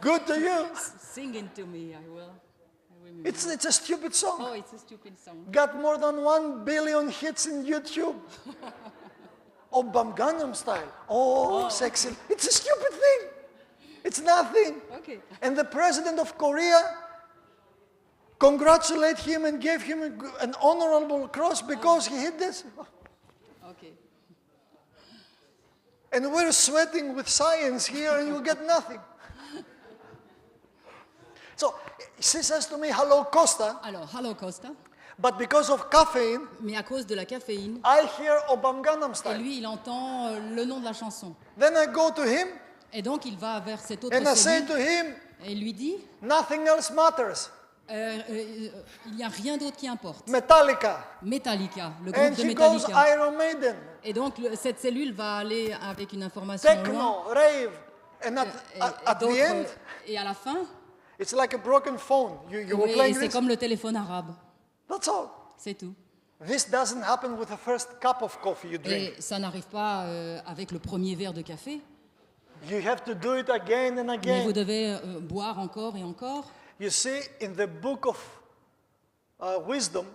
Speaker 1: Good to you.
Speaker 2: Sing it to me, I will. I remember.
Speaker 1: It's a stupid song.
Speaker 2: Oh, it's a stupid song.
Speaker 1: Got more than 1 billion hits in YouTube. Obam Gangnam Style. Oh, sexy. It's a stupid thing. It's nothing.
Speaker 2: Okay.
Speaker 1: And the president of Korea congratulated him and gave him an honorable cross because he hit this.
Speaker 2: Okay.
Speaker 1: And we're sweating with science here and you get nothing. So she says to me, hello Costa,
Speaker 2: Alors, Hello Costa.
Speaker 1: but because of caffeine,
Speaker 2: Mais à cause de la caféine,
Speaker 1: I hear Obam Gangnam
Speaker 2: et
Speaker 1: Style.
Speaker 2: lui il entend le nom de la chanson.
Speaker 1: Then I go to him
Speaker 2: Et donc il va vers cette autre
Speaker 1: and I say
Speaker 2: cellule
Speaker 1: to him,
Speaker 2: et il lui dit
Speaker 1: nothing else matters.
Speaker 2: il n'y a rien d'autre qui importe.
Speaker 1: Metallica.
Speaker 2: Metallica, le
Speaker 1: And
Speaker 2: groupe de
Speaker 1: he goes
Speaker 2: Metallica.
Speaker 1: Iron Maiden,
Speaker 2: Et donc cette cellule va aller avec une information loin.
Speaker 1: techno, rave. And
Speaker 2: Et,
Speaker 1: at the end,
Speaker 2: et à la fin,
Speaker 1: it's like a broken phone. You were
Speaker 2: oui,
Speaker 1: playing
Speaker 2: c'est
Speaker 1: this.
Speaker 2: comme le téléphone arabe.
Speaker 1: That's all.
Speaker 2: C'est tout.
Speaker 1: This doesn't happen with the first cup of coffee you drink.
Speaker 2: Et ça n'arrive pas avec le premier verre de café.
Speaker 1: You have to do it again and
Speaker 2: Mais vous
Speaker 1: again.
Speaker 2: devez boire encore et encore.
Speaker 1: You see, in the book of wisdom,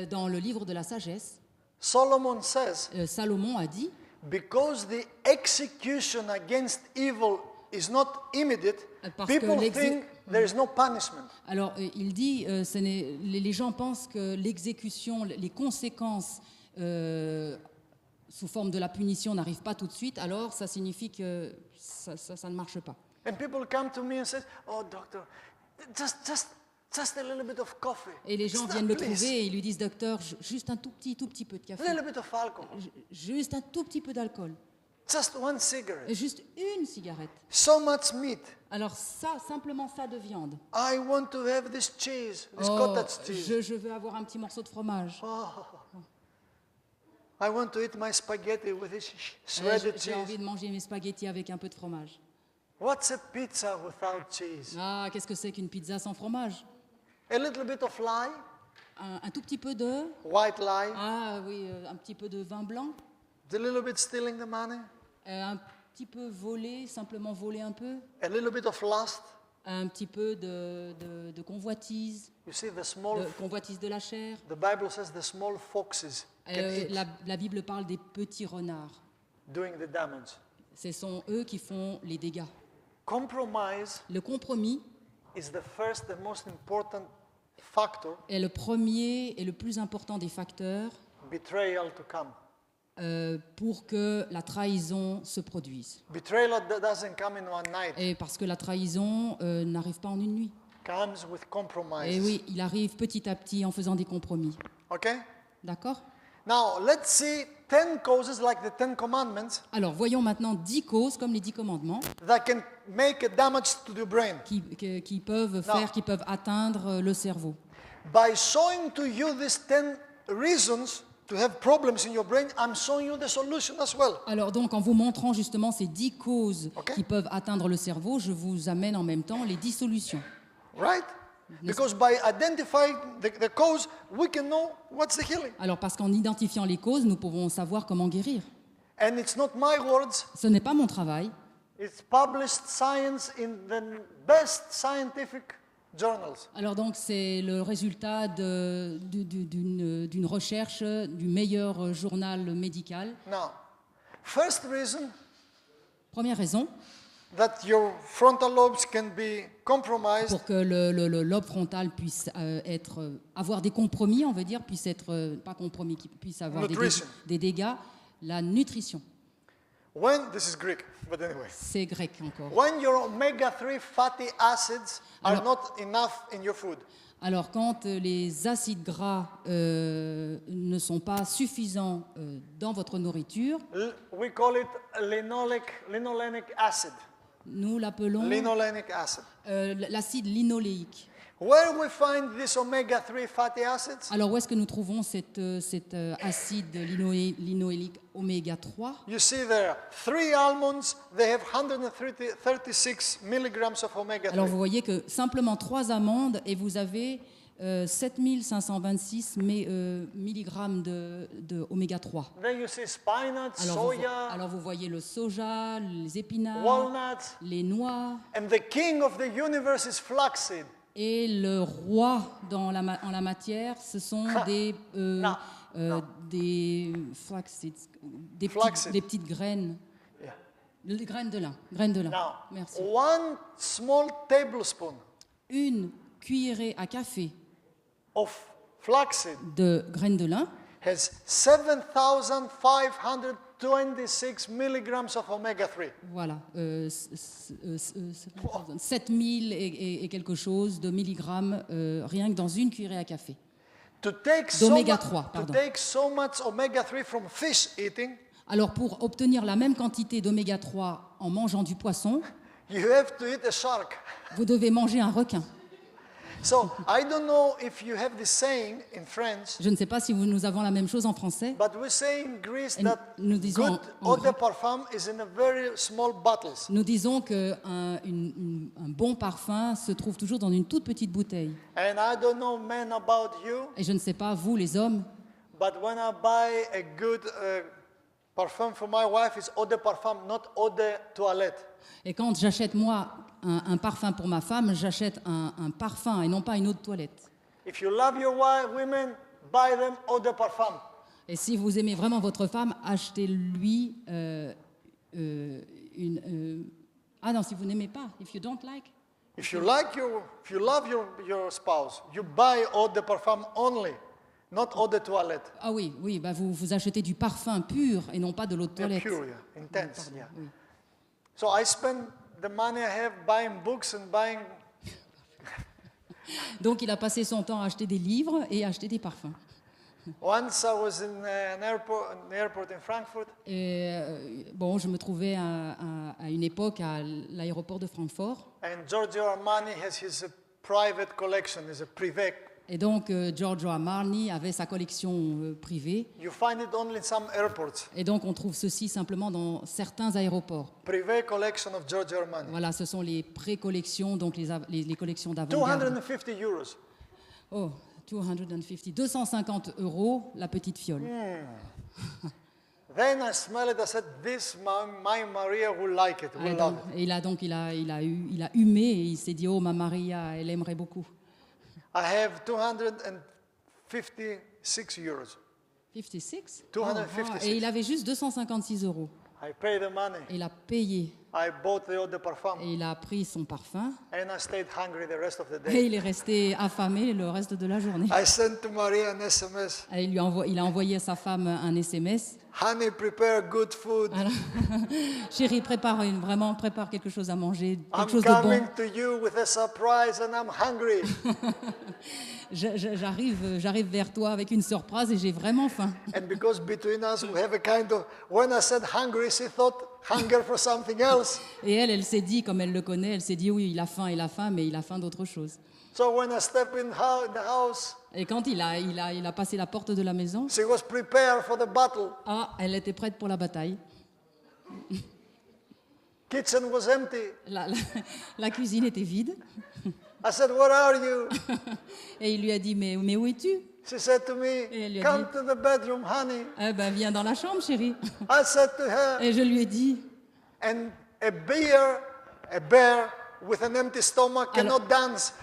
Speaker 2: Dans le livre de la sagesse,
Speaker 1: Solomon says,
Speaker 2: Salomon a dit,
Speaker 1: because the execution against evil is not immediate,
Speaker 2: Parce que
Speaker 1: people think there is no punishment.
Speaker 2: alors il dit, les gens pensent que l'exécution, les conséquences sous forme de la punition n'arrivent pas tout de suite, alors ça signifie que ça ne marche pas.
Speaker 1: And people come to me and say, oh, doctor, just a little bit of coffee.
Speaker 2: Et les gens
Speaker 1: It's
Speaker 2: viennent
Speaker 1: not,
Speaker 2: le
Speaker 1: please.
Speaker 2: trouver et ils lui disent, docteur, juste un tout petit peu de
Speaker 1: A
Speaker 2: café,
Speaker 1: little bit of alcohol.
Speaker 2: juste un tout petit peu d'alcool,
Speaker 1: Just one cigarette.
Speaker 2: et juste une cigarette.
Speaker 1: So much meat.
Speaker 2: Alors ça, simplement ça de viande.
Speaker 1: I want to have this cheese, this
Speaker 2: Oh,
Speaker 1: cottage cheese.
Speaker 2: je veux avoir un petit morceau de fromage.
Speaker 1: I want to eat my spaghetti with this
Speaker 2: J'ai
Speaker 1: shredded
Speaker 2: envie
Speaker 1: cheese.
Speaker 2: de manger mes spaghettis avec un peu de fromage.
Speaker 1: What's a pizza without cheese?
Speaker 2: Ah, qu'est-ce que c'est qu'une pizza sans fromage?
Speaker 1: A little bit of lye,
Speaker 2: Un tout petit peu de...
Speaker 1: white lye,
Speaker 2: Ah oui, un petit peu de vin blanc.
Speaker 1: a little bit stealing the money,
Speaker 2: Un petit peu voler, simplement voler un peu.
Speaker 1: a little bit of lust.
Speaker 2: Un petit peu de convoitise,
Speaker 1: You see, the small,
Speaker 2: convoitise de la chair.
Speaker 1: the Bible says the small foxes can eat,
Speaker 2: La Bible parle des petits renards.
Speaker 1: doing the damage.
Speaker 2: Ce sont eux qui font les dégâts.
Speaker 1: Compromise
Speaker 2: Le compromis
Speaker 1: is the first, the most important factor,
Speaker 2: est le premier et le plus important des facteurs
Speaker 1: betrayal to come.
Speaker 2: pour que la trahison se produise.
Speaker 1: Betrayal doesn't come in one night.
Speaker 2: Et parce que la trahison n'arrive pas en une nuit.
Speaker 1: Comes with compromise.
Speaker 2: Et oui, il arrive petit à petit en faisant des compromis.
Speaker 1: Okay?
Speaker 2: D'accord?
Speaker 1: Now, let's see 10 causes like the 10 commandments
Speaker 2: Alors, voyons maintenant 10 causes, comme les 10 commandements,
Speaker 1: that can make a damage to the brain.
Speaker 2: qui peuvent faire, qui peuvent atteindre le cerveau.
Speaker 1: By showing to you these 10 reasons to have problems in your brain, I'm showing you the solution as well.
Speaker 2: Alors donc, en vous montrant justement ces 10 causes
Speaker 1: Ok.
Speaker 2: qui peuvent atteindre le cerveau, je vous amène en même temps les 10 solutions.
Speaker 1: Right? Because by identifying the cause, we can know what's the healing.
Speaker 2: Alors parce qu'en identifiant les causes, nous pouvons savoir comment guérir.
Speaker 1: And it's not my words,
Speaker 2: Ce n'est pas mon travail,
Speaker 1: it's published science in the best scientific journals.
Speaker 2: alors donc c'est le résultat d'une recherche du meilleur journal médical.
Speaker 1: Now, first reason
Speaker 2: Première raison,
Speaker 1: that your frontal lobes can be compromised
Speaker 2: pour que le lobe frontal puisse avoir des compromis, on veut dire, puisse être, pas compromis, qui puisse avoir
Speaker 1: Nutrition.
Speaker 2: des dégâts, la nutrition.
Speaker 1: this is Greek, but anyway.
Speaker 2: C'est grec encore.
Speaker 1: When your omega-3 fatty acids are
Speaker 2: Alors-
Speaker 1: not enough in your food.
Speaker 2: Alors, quand les acides gras ne sont pas suffisants dans votre nourriture,
Speaker 1: We call it linolenic acid.
Speaker 2: nous l'appelons
Speaker 1: Linolenic acid.
Speaker 2: l'acide linoléique.
Speaker 1: Where we find these omega-3 fatty acids?
Speaker 2: Alors, où est-ce que nous trouvons cet acide linoléique oméga 3
Speaker 1: You see there, 3 almonds, they have 136 milligrams of
Speaker 2: Alors, vous
Speaker 1: omega-3.
Speaker 2: voyez que simplement 3 amandes et vous avez 7526 milligrammes de oméga 3.
Speaker 1: Then you see spinach, soya,
Speaker 2: Alors, vous voyez le soja, les épinards,
Speaker 1: walnuts,
Speaker 2: les noix.
Speaker 1: and the king of the universe is flaxseed.
Speaker 2: Et le roi en la matière, ce sont des flaxseeds,
Speaker 1: Flaxseed.
Speaker 2: des petites graines,
Speaker 1: Yeah.
Speaker 2: des graines de lin. Graines de lin.
Speaker 1: Now,
Speaker 2: Merci.
Speaker 1: 1 small tablespoon
Speaker 2: Une cuillerée à café
Speaker 1: of flaxseed
Speaker 2: de graines de lin
Speaker 1: has 7,526 milligrams of omega-3.
Speaker 2: Voilà, 7000 et quelque chose de milligrammes rien que dans une cuillerée à café. D'oméga 3,
Speaker 1: To
Speaker 2: pardon.
Speaker 1: take so much omega-3 from fish eating,
Speaker 2: Alors pour obtenir la même quantité d'oméga 3 en mangeant du poisson,
Speaker 1: you have to eat a shark.
Speaker 2: vous devez manger un requin.
Speaker 1: So I don't know if you have this saying in French,
Speaker 2: Je ne sais pas si nous avons la même chose en français.
Speaker 1: but we say in Greece
Speaker 2: Et
Speaker 1: that
Speaker 2: nous disons
Speaker 1: good
Speaker 2: en
Speaker 1: eau de parfum is in a very small bottles.
Speaker 2: Nous disons qu'un un bon parfum se trouve toujours dans une toute petite bouteille.
Speaker 1: And I don't know, men, about you,
Speaker 2: Et je ne sais pas, vous les hommes,
Speaker 1: but when I buy a good parfum for my wife, it's eau de parfum, not eau de toilette.
Speaker 2: Et quand j'achète moi un parfum pour ma femme, j'achète un parfum et non pas une eau de toilette.
Speaker 1: If you love your women, buy them eau de parfum.
Speaker 2: Et si vous aimez vraiment votre femme, achetez-lui ah non, si vous n'aimez pas, if you don't like.
Speaker 1: If you love your spouse, you buy eau de parfum only, not eau de toilette.
Speaker 2: Ah oui, oui, bah vous achetez du parfum pur et non pas de l'eau de toilette.
Speaker 1: Pure, yeah, intense,
Speaker 2: Pardon,
Speaker 1: yeah.
Speaker 2: oui.
Speaker 1: So I spend the money I have buying books and buying.
Speaker 2: Donc il a passé son temps à acheter des livres et à acheter des parfums.
Speaker 1: Once I was in an airport in Frankfurt,
Speaker 2: Et bon, je me trouvais à une époque à l'aéroport de Francfort.
Speaker 1: and Giorgio Armani has his private collection, is a privé.
Speaker 2: Et donc Giorgio Armani avait sa collection privée.
Speaker 1: You find it only in some airports.
Speaker 2: Et donc on trouve ceci simplement dans certains aéroports.
Speaker 1: Privé collection of Giorgio Armani.
Speaker 2: Voilà, ce sont les pré-collections, donc les collections d'avant-garde.
Speaker 1: 250 euros.
Speaker 2: Oh, 250 €, la petite fiole.
Speaker 1: Then I smell it. I said, "This my Maria will like it. Will
Speaker 2: Et,
Speaker 1: love
Speaker 2: donc,
Speaker 1: it."
Speaker 2: et il a humé et il s'est dit, oh, ma Maria, elle aimerait beaucoup.
Speaker 1: I have 256 euros.
Speaker 2: 56
Speaker 1: 256.
Speaker 2: Et il avait juste 256 €.
Speaker 1: I pay the money.
Speaker 2: Et il a payé.
Speaker 1: I bought the eau de parfum,
Speaker 2: Et il a pris son parfum.
Speaker 1: and I stayed hungry the rest of the
Speaker 2: Et
Speaker 1: day.
Speaker 2: il est resté affamé le reste de la journée.
Speaker 1: I sent to Maria an SMS.
Speaker 2: Et il a envoyé à sa femme un SMS.
Speaker 1: Honey, prepare good food.
Speaker 2: Chérie, prépare quelque chose à manger,
Speaker 1: I'm
Speaker 2: quelque chose de bon.
Speaker 1: coming to you with a surprise, and I'm hungry.
Speaker 2: J'arrive vers toi avec une surprise et j'ai vraiment faim.
Speaker 1: And because between us we have a kind of, when I said hungry, she thought hunger for something else.
Speaker 2: Et elle s'est dit, comme elle le connaît, elle s'est dit, oui, il a faim, mais il a faim d'autre chose.
Speaker 1: So when I stepped in the house,
Speaker 2: Et quand il a passé la porte de la maison,
Speaker 1: she was prepared for the battle.
Speaker 2: elle était prête pour la bataille.
Speaker 1: Kitchen was empty.
Speaker 2: La cuisine était vide.
Speaker 1: I said, "Where are you?"
Speaker 2: Et il lui a dit, mais où es-tu?
Speaker 1: She said to
Speaker 2: Et elle lui
Speaker 1: me,
Speaker 2: a
Speaker 1: "Come
Speaker 2: dit-
Speaker 1: to the bedroom, honey."
Speaker 2: Eh ben, viens dans la chambre, chérie.
Speaker 1: I said to her,
Speaker 2: Et je lui ai dit,
Speaker 1: and a bear with an empty stomach cannot dance.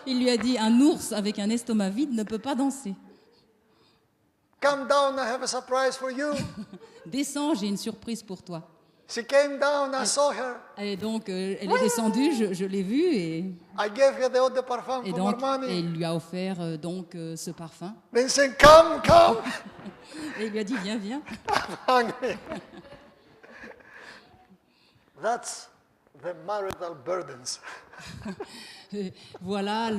Speaker 2: il lui a dit, un ours avec un estomac vide ne peut pas danser.
Speaker 1: Come down, I have a surprise for you.
Speaker 2: Descends, j'ai une surprise pour toi.
Speaker 1: She came down, I saw her.
Speaker 2: Et donc, elle est descendue, je l'ai vue, et
Speaker 1: I gave her the eau de parfum
Speaker 2: et
Speaker 1: from
Speaker 2: donc, et
Speaker 1: Armani.
Speaker 2: il lui a offert ce parfum.
Speaker 1: Then she said, "Come, come."
Speaker 2: Et il lui a dit, viens, viens.
Speaker 1: Hungry. That's the marital burdens.
Speaker 2: Voilà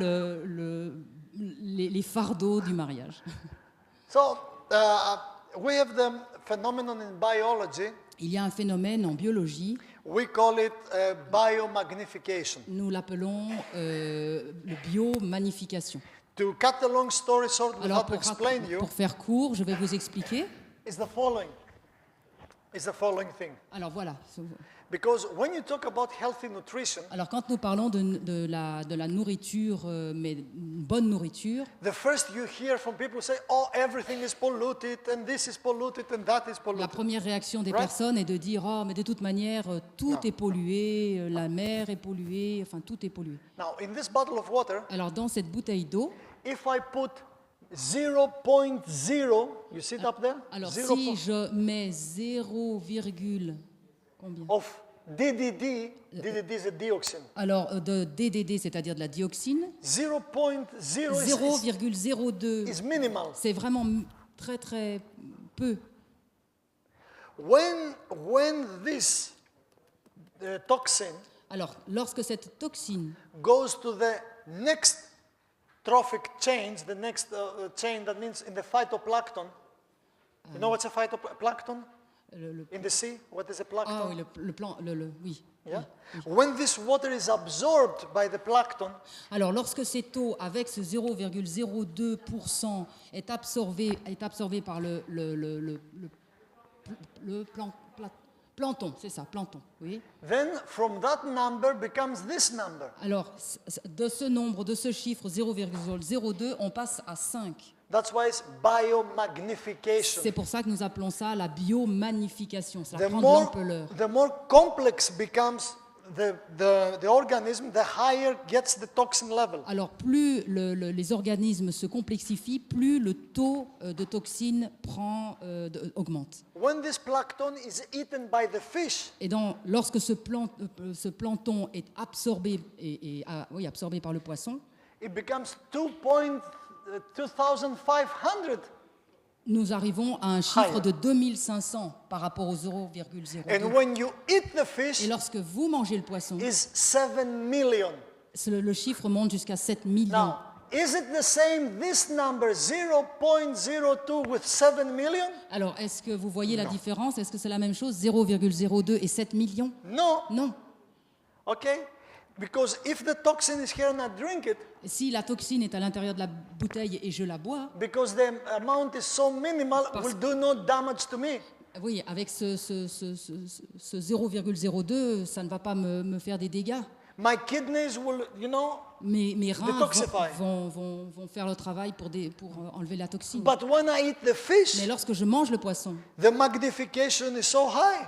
Speaker 2: les fardeaux du mariage.
Speaker 1: So we have the phenomenon in biology.
Speaker 2: Il y a un phénomène en biologie,
Speaker 1: We call it biomagnification.
Speaker 2: nous l'appelons le biomagnification.
Speaker 1: To cut a long story short,
Speaker 2: Alors,
Speaker 1: without explain you,
Speaker 2: pour faire court, je vais vous expliquer.
Speaker 1: is the following. Is the following thing.
Speaker 2: Alors voilà.
Speaker 1: Because when you talk about healthy nutrition,
Speaker 2: Alors quand nous parlons de la nourriture, mais une bonne nourriture,
Speaker 1: the first you hear from people say, "Oh, everything is polluted, and this is polluted, and that is
Speaker 2: la
Speaker 1: polluted."
Speaker 2: première réaction des
Speaker 1: Right.
Speaker 2: personnes est de dire, oh, mais de toute manière, tout
Speaker 1: Non.
Speaker 2: est pollué, la mer est polluée, enfin tout est pollué.
Speaker 1: Now, in this bottle of water,
Speaker 2: Alors dans cette bouteille d'eau,
Speaker 1: if I put 0.0, you see it up there?
Speaker 2: alors
Speaker 1: 0
Speaker 2: si je mets 0, combien?
Speaker 1: of DDD, DDD is a dioxin.
Speaker 2: Alors de DDD, c'est-à-dire de la dioxine,
Speaker 1: 0.0
Speaker 2: 0,02,
Speaker 1: is minimal.
Speaker 2: c'est vraiment très très peu.
Speaker 1: When this toxin
Speaker 2: Alors lorsque cette toxine
Speaker 1: goes to the next trophic change, the next chain, that means in the phytoplankton. You know what's a phytoplankton? In the sea, what is a plankton?
Speaker 2: Ah oui, oui.
Speaker 1: Yeah? When this water is absorbed by the plankton,
Speaker 2: Alors, lorsque cette eau, avec ce 0,02%, est absorbée par le plancton, c'est ça, plancton, oui.
Speaker 1: then from that number becomes this number.
Speaker 2: Alors, de ce nombre, de ce chiffre 0,02, on passe à 5.
Speaker 1: That's why it's biomagnification.
Speaker 2: C'est pour ça que nous appelons ça la biomagnification. Cela
Speaker 1: The
Speaker 2: prend de
Speaker 1: more,
Speaker 2: l'ampleur.
Speaker 1: the more complex becomes the organism, the higher gets the toxin level.
Speaker 2: Alors, plus les organismes se complexifient, plus le taux de toxines augmente.
Speaker 1: When this plankton is eaten by the fish,
Speaker 2: Et lorsque ce plancton est absorbé, absorbé par le poisson,
Speaker 1: it becomes 2,500.
Speaker 2: nous arrivons à un chiffre de 2500 par rapport aux 0,02.
Speaker 1: And when you eat the
Speaker 2: Et
Speaker 1: fish,
Speaker 2: lorsque vous mangez le poisson,
Speaker 1: is 7 million.
Speaker 2: le chiffre monte jusqu'à 7 millions.
Speaker 1: Now, is it the same, this number, 0.02 with 7 million?
Speaker 2: Alors, est-ce que vous voyez la différence? Est-ce que c'est la même chose, 0,02 et 7 millions?
Speaker 1: No.
Speaker 2: Non.
Speaker 1: Okay? Because if the toxin is here and I drink it,
Speaker 2: Si la toxine est à l'intérieur de la bouteille et je la bois,
Speaker 1: because the amount is so minimal, will do no damage to me.
Speaker 2: oui, avec ce 0,02, ça ne va pas me faire des dégâts.
Speaker 1: My kidneys will,
Speaker 2: Mes reins
Speaker 1: Detoxify.
Speaker 2: vont faire le travail pour enlever la toxine.
Speaker 1: but when I eat the fish,
Speaker 2: Mais lorsque je mange le poisson,
Speaker 1: the magnification is so high.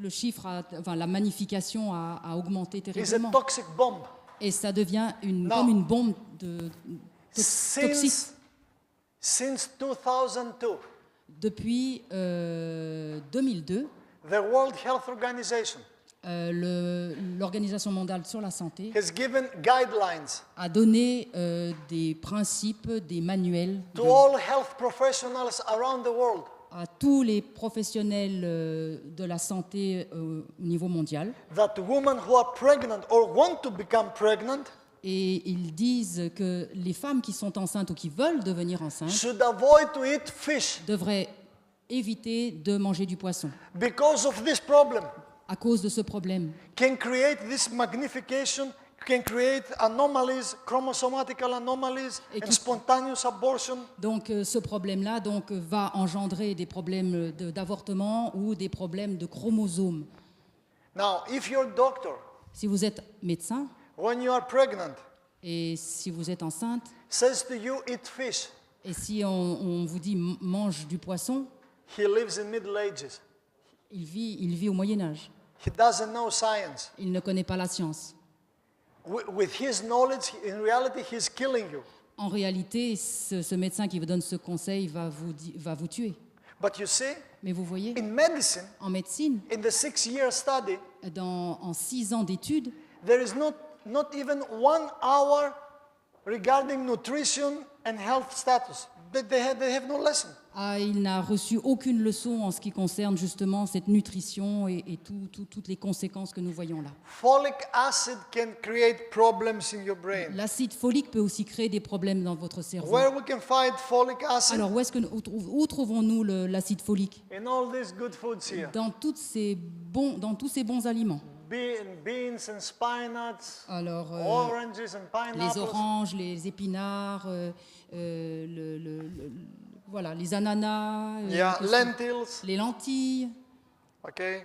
Speaker 2: le chiffre, la magnification a augmenté
Speaker 1: It's a
Speaker 2: terriblement.
Speaker 1: toxic bomb.
Speaker 2: Et ça devient
Speaker 1: Now,
Speaker 2: comme une bombe toxique.
Speaker 1: Since 2002,
Speaker 2: Depuis 2002,
Speaker 1: the World Health Organization
Speaker 2: l'Organisation mondiale sur la santé
Speaker 1: has given guidelines
Speaker 2: a donné des principes, des manuels
Speaker 1: to all health professionals around the world
Speaker 2: à tous les professionnels de la santé au niveau mondial.
Speaker 1: that women who are pregnant or want to become pregnant
Speaker 2: Et ils disent que les femmes qui sont enceintes ou qui veulent devenir enceintes
Speaker 1: should avoid to eat fish
Speaker 2: devraient éviter de manger du poisson
Speaker 1: because of this problem.
Speaker 2: à cause de ce problème.
Speaker 1: Can create this magnification, can create anomalies, chromosomatical anomalies,
Speaker 2: Et
Speaker 1: and
Speaker 2: qui-
Speaker 1: spontaneous abortion.
Speaker 2: Donc ce problème-là va engendrer des problèmes d'avortement ou des problèmes de chromosomes.
Speaker 1: Now, if your doctor,
Speaker 2: Si vous êtes médecin
Speaker 1: when you are pregnant,
Speaker 2: et si vous êtes enceinte,
Speaker 1: says to you, eat fish,
Speaker 2: et si on vous dit mange du poisson,
Speaker 1: he lives in Middle Ages.
Speaker 2: il vit au Moyen-Âge.
Speaker 1: He doesn't know science.
Speaker 2: Il ne connaît pas la science.
Speaker 1: With his knowledge, in reality, he's killing you.
Speaker 2: En réalité, ce médecin qui vous donne ce conseil va vous tuer.
Speaker 1: But you see,
Speaker 2: Mais vous voyez,
Speaker 1: in medicine,
Speaker 2: en médecine,
Speaker 1: in the 6-year study,
Speaker 2: en 6 ans d'études,
Speaker 1: there is not even 1 hour regarding nutrition and health status. They have no lesson.
Speaker 2: il n'a reçu aucune leçon en ce qui concerne justement cette nutrition et toutes les conséquences que nous voyons là.
Speaker 1: Folic acid can create problems in your brain.
Speaker 2: L'acide folique peut aussi créer des problèmes dans votre cerveau.
Speaker 1: Where we can find folic acid?
Speaker 2: Alors où trouvons-nous l'acide folique?
Speaker 1: In all these good foods here.
Speaker 2: Dans tous ces bons aliments.
Speaker 1: Beans and spinaches,
Speaker 2: Alors,
Speaker 1: oranges and
Speaker 2: les
Speaker 1: pineapples.
Speaker 2: oranges, les épinards, voilà, les ananas,
Speaker 1: Yeah, lentils.
Speaker 2: les lentilles,
Speaker 1: Okay.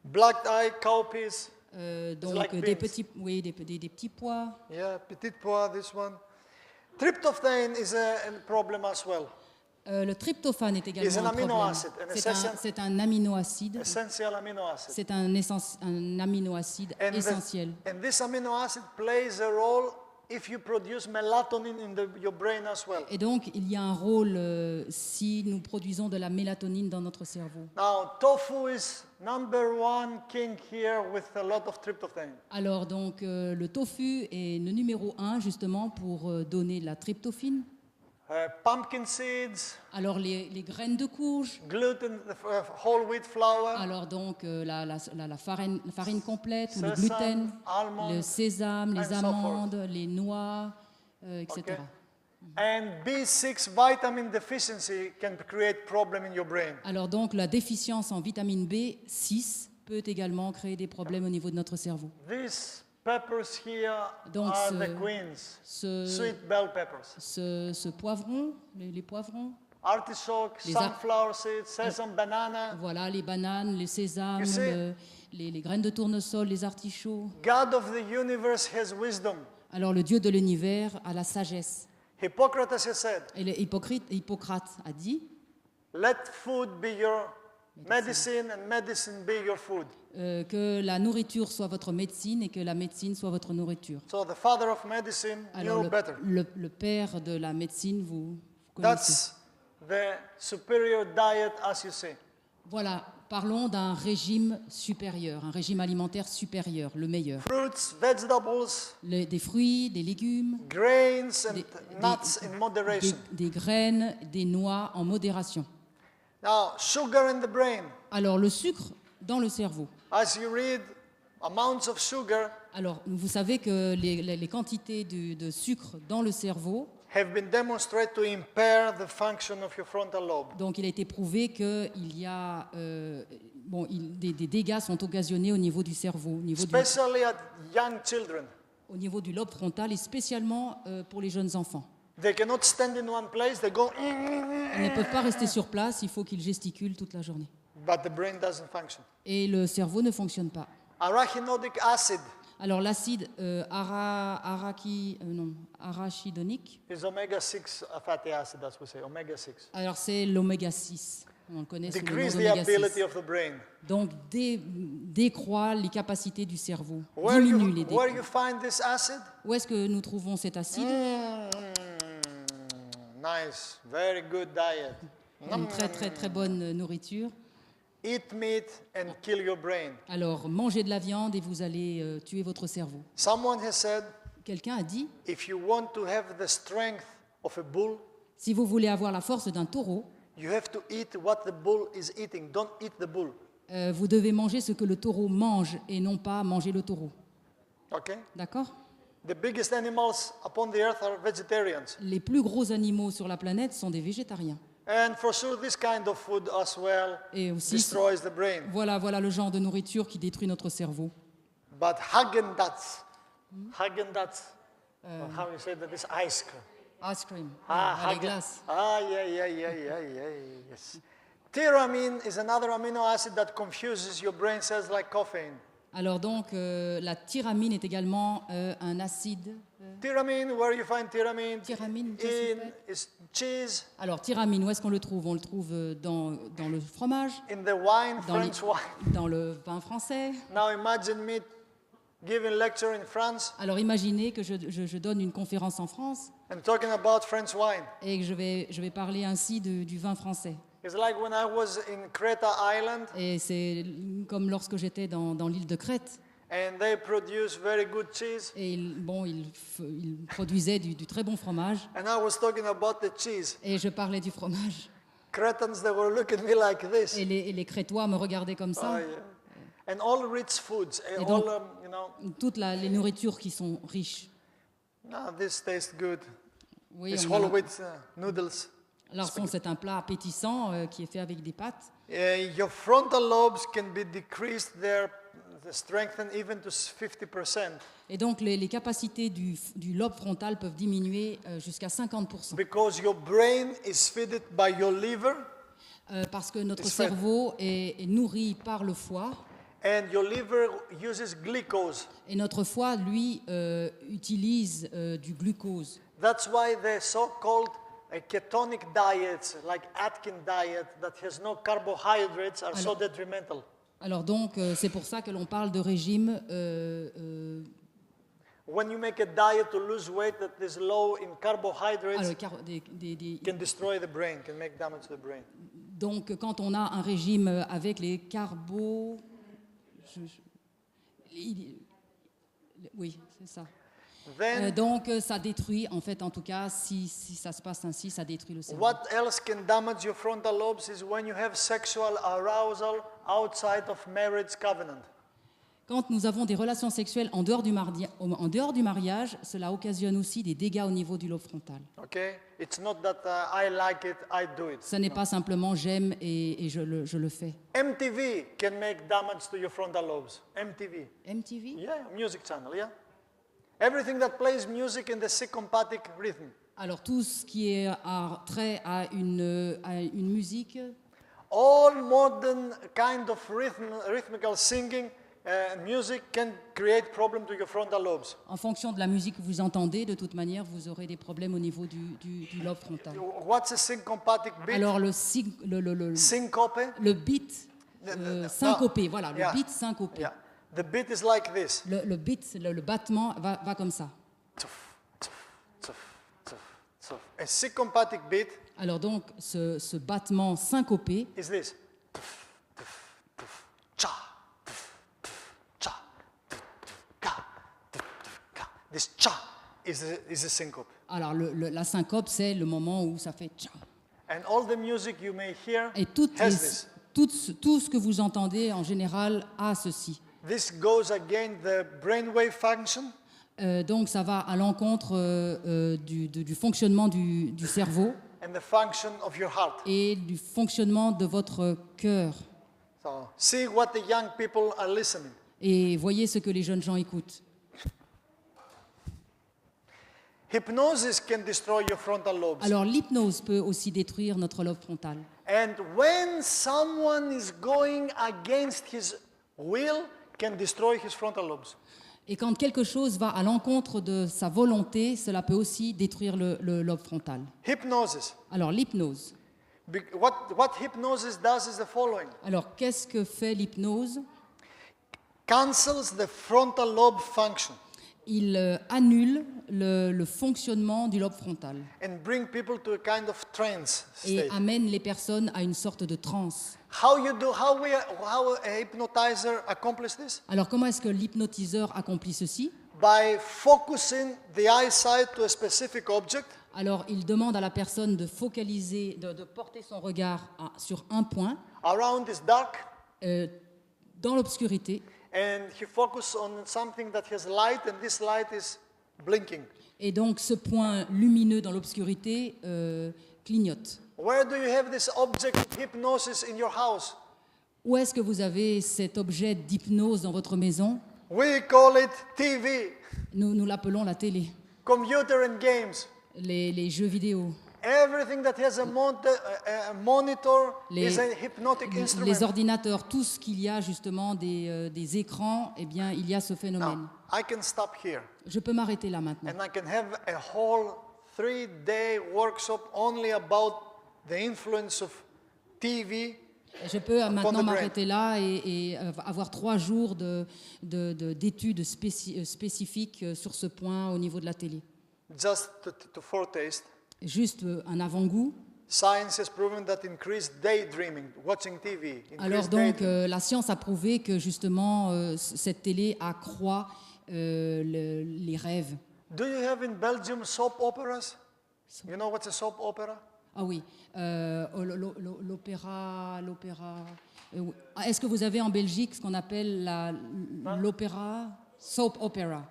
Speaker 1: Black eye cowpeas.
Speaker 2: donc
Speaker 1: like
Speaker 2: des
Speaker 1: beans.
Speaker 2: petits pois.
Speaker 1: Yeah, petit pois, this one. Tryptophan is a problem as well.
Speaker 2: Le tryptophane est
Speaker 1: It's an
Speaker 2: également un
Speaker 1: amino
Speaker 2: problème.
Speaker 1: acid, an
Speaker 2: C'est un aminoacide.
Speaker 1: Essential amino acid.
Speaker 2: C'est un aminoacide
Speaker 1: And,
Speaker 2: essentiel.
Speaker 1: and this amino acid plays a role if you produce melatonin in your brain as well.
Speaker 2: Et donc, il y a un rôle si nous produisons de la mélatonine dans notre cerveau.
Speaker 1: Now, tofu is #1 king here with a lot of tryptophan.
Speaker 2: Alors, donc, le tofu est le numéro 1 justement pour donner de la tryptophine.
Speaker 1: Pumpkin seeds,
Speaker 2: Alors, les graines de courge.
Speaker 1: gluten, whole wheat flour,
Speaker 2: Alors, donc, la farine complète, ou le
Speaker 1: Sesame,
Speaker 2: gluten,
Speaker 1: almonds,
Speaker 2: le sésame,
Speaker 1: and
Speaker 2: les
Speaker 1: so
Speaker 2: amandes, les noix, etc.
Speaker 1: Okay. And B6 vitamin deficiency can create problem in your brain.
Speaker 2: Alors, donc, la déficience en vitamine B6 peut également créer des problèmes au niveau de notre cerveau.
Speaker 1: These peppers here
Speaker 2: Donc,
Speaker 1: are the queens, sweet bell peppers.
Speaker 2: ce poivron, les poivrons,
Speaker 1: Artichoke,
Speaker 2: Les
Speaker 1: sunflower seeds, sesame, banana.
Speaker 2: voilà, les bananes, les sésames,
Speaker 1: You see?
Speaker 2: les graines de tournesol, les artichauts.
Speaker 1: God of the universe has wisdom.
Speaker 2: Alors, le Dieu de l'univers a la sagesse.
Speaker 1: Hippocrates has said,
Speaker 2: Et Hippocrate a dit
Speaker 1: let food be your medicine and medicine be your food.
Speaker 2: que la nourriture soit votre médecine et que la médecine soit votre nourriture.
Speaker 1: So the father of medicine
Speaker 2: Alors
Speaker 1: knew better.
Speaker 2: le père de la médecine, vous connaissez.
Speaker 1: That's the superior diet, as you say.
Speaker 2: Voilà, parlons d'un régime supérieur, un régime alimentaire supérieur, le meilleur.
Speaker 1: Fruits, vegetables,
Speaker 2: Des fruits, des légumes,
Speaker 1: grains and
Speaker 2: des-
Speaker 1: nuts in moderation.
Speaker 2: des graines, des noix en modération.
Speaker 1: Now, sugar in the brain.
Speaker 2: Alors le sucre dans le cerveau.
Speaker 1: As you read amounts of sugar
Speaker 2: Alors vous savez que les quantités de sucre dans le cerveau,
Speaker 1: have been demonstrated to impair the function of your frontal lobe.
Speaker 2: donc il a été prouvé qu'il y a des dégâts sont occasionnés au niveau du cerveau,
Speaker 1: Especially at young children.
Speaker 2: au niveau du lobe frontal et spécialement pour les jeunes enfants.
Speaker 1: They cannot stand in one place, they go,
Speaker 2: Ils ne peuvent pas rester sur place, il faut qu'ils gesticulent toute la journée.
Speaker 1: but the brain doesn't function.
Speaker 2: Et le cerveau ne fonctionne pas.
Speaker 1: Arachidonic acid
Speaker 2: Alors l'acide arachidonique,
Speaker 1: is omega-6 fatty acid, as we say, omega-6.
Speaker 2: alors c'est l'oméga 6. On le connaît sous le nom
Speaker 1: Decrease the
Speaker 2: d'oméga
Speaker 1: ability
Speaker 2: 6.
Speaker 1: of the brain.
Speaker 2: Donc décroît les capacités du cerveau,
Speaker 1: Where
Speaker 2: diminue les
Speaker 1: you find this acid?
Speaker 2: Où est-ce que nous trouvons cet acide?
Speaker 1: Nice, very good diet.
Speaker 2: Une très très très bonne nourriture.
Speaker 1: Eat meat and kill your brain.
Speaker 2: Alors mangez de la viande et vous allez tuer votre cerveau.
Speaker 1: Someone has said,
Speaker 2: Quelqu'un a dit,
Speaker 1: if you want to have the strength of a bull,
Speaker 2: si vous voulez avoir la force d'un taureau,
Speaker 1: you have to eat what the bull is eating. Don't eat the bull.
Speaker 2: vous devez manger ce que le taureau mange et non pas manger le taureau.
Speaker 1: Okay?
Speaker 2: D'accord?
Speaker 1: The biggest animals upon the earth are vegetarians.
Speaker 2: Les plus gros animaux sur la planète sont des végétariens.
Speaker 1: And for sure, this kind of food as well
Speaker 2: Et aussi,
Speaker 1: destroys the brain.
Speaker 2: voilà le genre de nourriture qui détruit notre cerveau.
Speaker 1: But Haagen-Dazs, or how you say that, this ice cream.
Speaker 2: Ice cream, les
Speaker 1: Haagen-
Speaker 2: glaces.
Speaker 1: Yeah, yes. Tyramine is another amino acid that confuses your brain cells like caffeine.
Speaker 2: Alors donc, la tyramine est également un acide.
Speaker 1: Tyramine, where you find tyramine?
Speaker 2: Tyramine,
Speaker 1: is cheese,
Speaker 2: Alors, tyramine, où est-ce qu'on le trouve? On le trouve dans le fromage,
Speaker 1: in the wine,
Speaker 2: dans, les-
Speaker 1: French wine.
Speaker 2: dans le vin français.
Speaker 1: Now imagine me giving lecture in France
Speaker 2: Alors, imaginez que je donne une conférence en France
Speaker 1: and talking about French wine.
Speaker 2: et que je vais parler ainsi du vin français.
Speaker 1: It's like when I was in Creta Island
Speaker 2: Et c'est comme lorsque j'étais dans l'île de Crète.
Speaker 1: and they produce very good cheese
Speaker 2: Et ils produisaient du très bon fromage.
Speaker 1: and I was talking about the cheese.
Speaker 2: Et je parlais du fromage.
Speaker 1: Cretans, they were looking at me like this.
Speaker 2: Et les Crétois me regardaient comme
Speaker 1: Oh,
Speaker 2: ça.
Speaker 1: yeah. And all rich foods,
Speaker 2: Et
Speaker 1: all,
Speaker 2: donc-
Speaker 1: you know,
Speaker 2: Toutes les nourritures qui sont riches.
Speaker 1: no, this tastes good.
Speaker 2: Oui,
Speaker 1: It's
Speaker 2: on a-
Speaker 1: whole wheat noodles.
Speaker 2: Larçon, c'est un plat appétissant qui est fait avec des pâtes.
Speaker 1: Your frontal lobes can be decreased, their strengthened even to 50%
Speaker 2: Et donc, les capacités du lobe frontal peuvent diminuer jusqu'à 50%.
Speaker 1: because your brain is fed by your liver
Speaker 2: Parce que notre
Speaker 1: It's fat.
Speaker 2: cerveau est nourri par le foie.
Speaker 1: and your liver uses glucose.
Speaker 2: Et notre foie, lui, utilise du glucose.
Speaker 1: That's why the so-called ketonic diets, like Atkins diet, that has no carbohydrates, are so detrimental.
Speaker 2: Alors donc, c'est pour ça que l'on parle de régime
Speaker 1: When you make a diet to lose weight that is low in carbohydrates, can destroy the brain, can make damage to the brain.
Speaker 2: donc, quand on a un régime avec les oui, c'est ça.
Speaker 1: Then
Speaker 2: Donc, ça détruit, en fait, en tout cas, si ça se passe ainsi, ça détruit le cerveau.
Speaker 1: what else can damage your frontal lobes is when you have sexual arousal outside of marriage covenant.
Speaker 2: Quand nous avons des relations sexuelles en dehors du mariage, cela occasionne aussi des dégâts au niveau du lobe frontal.
Speaker 1: Okay? It's not that I like it, I do it.
Speaker 2: Ce n'est pas simplement j'aime et je le fais.
Speaker 1: MTV can make damage to your frontal lobes. MTV.
Speaker 2: MTV?
Speaker 1: Yeah, music channel, yeah. Everything that plays music in the sympathetic rhythm.
Speaker 2: Alors tout ce qui est trait à une musique,
Speaker 1: All modern kind of rhythmical singing music can create problem to your frontal lobes.
Speaker 2: En fonction de la musique que vous entendez, de toute manière, vous aurez des problèmes au niveau du lobe frontal.
Speaker 1: What's a syncopatic beat?
Speaker 2: Alors le
Speaker 1: Syncope?
Speaker 2: beat syncopé, voilà, le
Speaker 1: Yeah.
Speaker 2: beat syncopé.
Speaker 1: Yeah. The beat is like this.
Speaker 2: Le beat, le battement va comme ça.
Speaker 1: Tuf, tuf, tuf, tuf, tuf. A syncopatic beat
Speaker 2: Alors donc, ce battement syncopé,
Speaker 1: is this. Tuf, tuf, tuf, cha, tuf, tuf, cha, tuf, tuf, ka, tuf, tuf, ka. This cha is a syncope.
Speaker 2: alors la syncope, c'est le moment où ça fait tcha.
Speaker 1: And all the music you may hear
Speaker 2: Et
Speaker 1: has this.
Speaker 2: tout ce que vous entendez en général a ceci.
Speaker 1: This goes against the brainwave function
Speaker 2: Donc ça va à l'encontre du fonctionnement du cerveau
Speaker 1: and the function of your heart.
Speaker 2: et du fonctionnement de votre cœur.
Speaker 1: So see what the young people are listening.
Speaker 2: Et voyez ce que les jeunes gens écoutent.
Speaker 1: Hypnosis can destroy your frontal lobes.
Speaker 2: Alors l'hypnose peut aussi détruire notre lobe frontal.
Speaker 1: And when someone is going against his will, can destroy his frontal lobes.
Speaker 2: Et quand quelque chose va à l'encontre de sa volonté, cela peut aussi détruire le lobe frontal.
Speaker 1: Hypnosis.
Speaker 2: Alors l'hypnose.
Speaker 1: What hypnosis does is the following.
Speaker 2: Alors qu'est-ce que fait l'hypnose?
Speaker 1: Cancels the frontal lobe function
Speaker 2: Il annule le fonctionnement du lobe frontal
Speaker 1: and bring people to a kind of trance
Speaker 2: et
Speaker 1: state.
Speaker 2: amène les personnes à une sorte de transe.
Speaker 1: How a hypnotizer accomplish this?
Speaker 2: Alors comment est-ce que l'hypnotiseur accomplit ceci?
Speaker 1: By focusing the eyesight to a specific object
Speaker 2: Alors il demande à la personne de focaliser, de porter son regard sur un point
Speaker 1: around this dark,
Speaker 2: dans l'obscurité
Speaker 1: and he focuses on something that has light, and this light is blinking.
Speaker 2: et donc ce point lumineux dans l'obscurité clignote.
Speaker 1: Where do you have this object of hypnosis in your house?
Speaker 2: Où est-ce que vous avez cet objet d'hypnose dans votre maison?
Speaker 1: We call it TV,
Speaker 2: Nous l'appelons la télé,
Speaker 1: computer and games.
Speaker 2: les jeux vidéo.
Speaker 1: Everything that has a monitor is a hypnotic
Speaker 2: Les
Speaker 1: instrument.
Speaker 2: ordinateurs, tout ce qu'il y a justement des écrans, eh bien il y a ce phénomène.
Speaker 1: Now, I can stop here
Speaker 2: Je peux m'arrêter là maintenant.
Speaker 1: and I can have a whole 3-day workshop only about the influence of TV.
Speaker 2: Je peux
Speaker 1: the
Speaker 2: maintenant
Speaker 1: brain.
Speaker 2: m'arrêter là et avoir 3 jours d'études spécifiques sur ce point au niveau de la télé.
Speaker 1: Just to foretaste,
Speaker 2: Juste un avant-goût.
Speaker 1: science has proven that increased daydreaming, watching TV,
Speaker 2: Alors
Speaker 1: increased
Speaker 2: donc,
Speaker 1: daydreaming.
Speaker 2: la science a prouvé que justement, cette télé accroît les rêves.
Speaker 1: Do you have in Belgium soap operas? You know what's a soap opera?
Speaker 2: Ah oui, l'opéra. Oui. Est-ce que vous avez en Belgique ce qu'on appelle l'opéra, soap opera?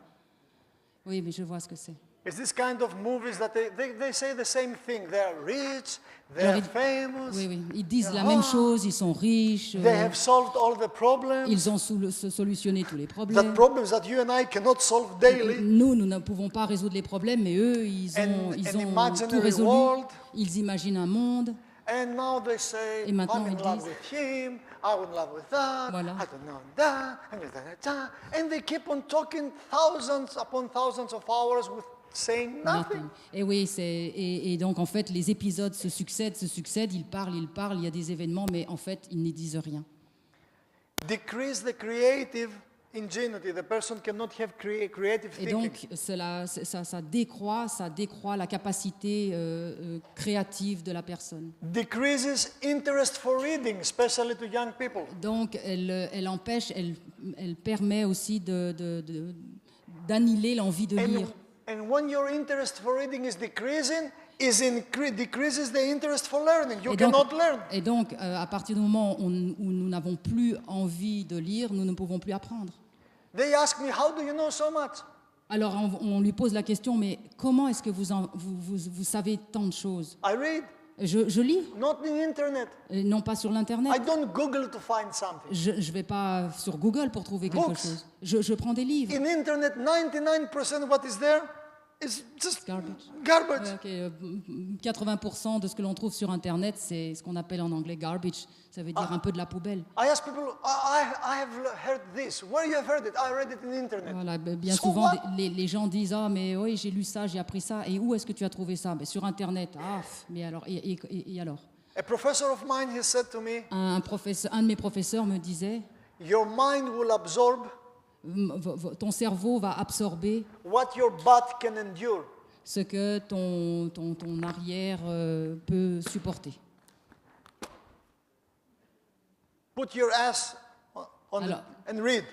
Speaker 2: Oui, mais je vois ce que c'est.
Speaker 1: It's this kind of movies that they say the same thing. They are rich, they
Speaker 2: Alors,
Speaker 1: are famous,
Speaker 2: Oui, ils disent la même chose, ils sont riches,
Speaker 1: they have solved all the problems.
Speaker 2: ils ont solutionné tous les
Speaker 1: That
Speaker 2: problèmes.
Speaker 1: problems that you and I cannot solve daily.
Speaker 2: Nous ne pouvons pas résoudre les problèmes, mais eux, ils ont tout
Speaker 1: imaginary
Speaker 2: résolu.
Speaker 1: world.
Speaker 2: Ils imaginent un monde.
Speaker 1: And now they say,
Speaker 2: Et maintenant,
Speaker 1: I'm in
Speaker 2: ils
Speaker 1: love
Speaker 2: disent-
Speaker 1: with him, I'm in love with that,
Speaker 2: Voilà.
Speaker 1: I don't know that, and they keep on talking thousands upon thousands of hours with saying nothing.
Speaker 2: Et oui, et donc en fait, les épisodes se succèdent, ils parlent, il y a des événements, mais en fait, ils ne disent rien.
Speaker 1: Decrease the creative ingenuity. The person cannot have creative
Speaker 2: Et
Speaker 1: thinking.
Speaker 2: donc, ça décroît la capacité créative de la personne.
Speaker 1: Decreases interest for reading, especially to young people.
Speaker 2: Donc, elle empêche, elle permet aussi d'annihiler l'envie de lire.
Speaker 1: And when your interest for reading is decreasing, decreases the interest for learning. You cannot learn.
Speaker 2: Et donc, à partir du moment où nous n'avons plus envie de lire, nous ne pouvons plus apprendre.
Speaker 1: They ask me, how do you know so much?
Speaker 2: Alors, on lui pose la question, mais comment est-ce que vous savez tant de choses?
Speaker 1: I read,
Speaker 2: Je lis,
Speaker 1: not in internet.
Speaker 2: non pas sur l'Internet.
Speaker 1: I don't Google to find something.
Speaker 2: Je ne vais pas sur Google pour trouver quelque
Speaker 1: Books.
Speaker 2: chose. Je prends des livres.
Speaker 1: In internet, 99% what is there It's just
Speaker 2: Garbage.
Speaker 1: garbage.
Speaker 2: Ouais, ok, 80% de ce que l'on trouve sur Internet, c'est ce qu'on appelle en anglais garbage. Ça veut dire un peu de la poubelle.
Speaker 1: I ask people, I have heard this. Where you have heard it? I read it in the internet.
Speaker 2: Voilà, bien
Speaker 1: So
Speaker 2: souvent,
Speaker 1: what?
Speaker 2: les gens disent « Ah, mais oui, j'ai lu ça, j'ai appris ça. Et où est-ce que tu as trouvé ça ?» Ben, sur Internet. Ah, mais alors, et alors
Speaker 1: A professor of mine, he said to me,
Speaker 2: un de mes professeurs me disait
Speaker 1: your mind will absorb
Speaker 2: ton cerveau va absorber
Speaker 1: what your butt can endure.
Speaker 2: ce que ton arrière peut supporter.
Speaker 1: Put your ass on
Speaker 2: Alors.
Speaker 1: and read.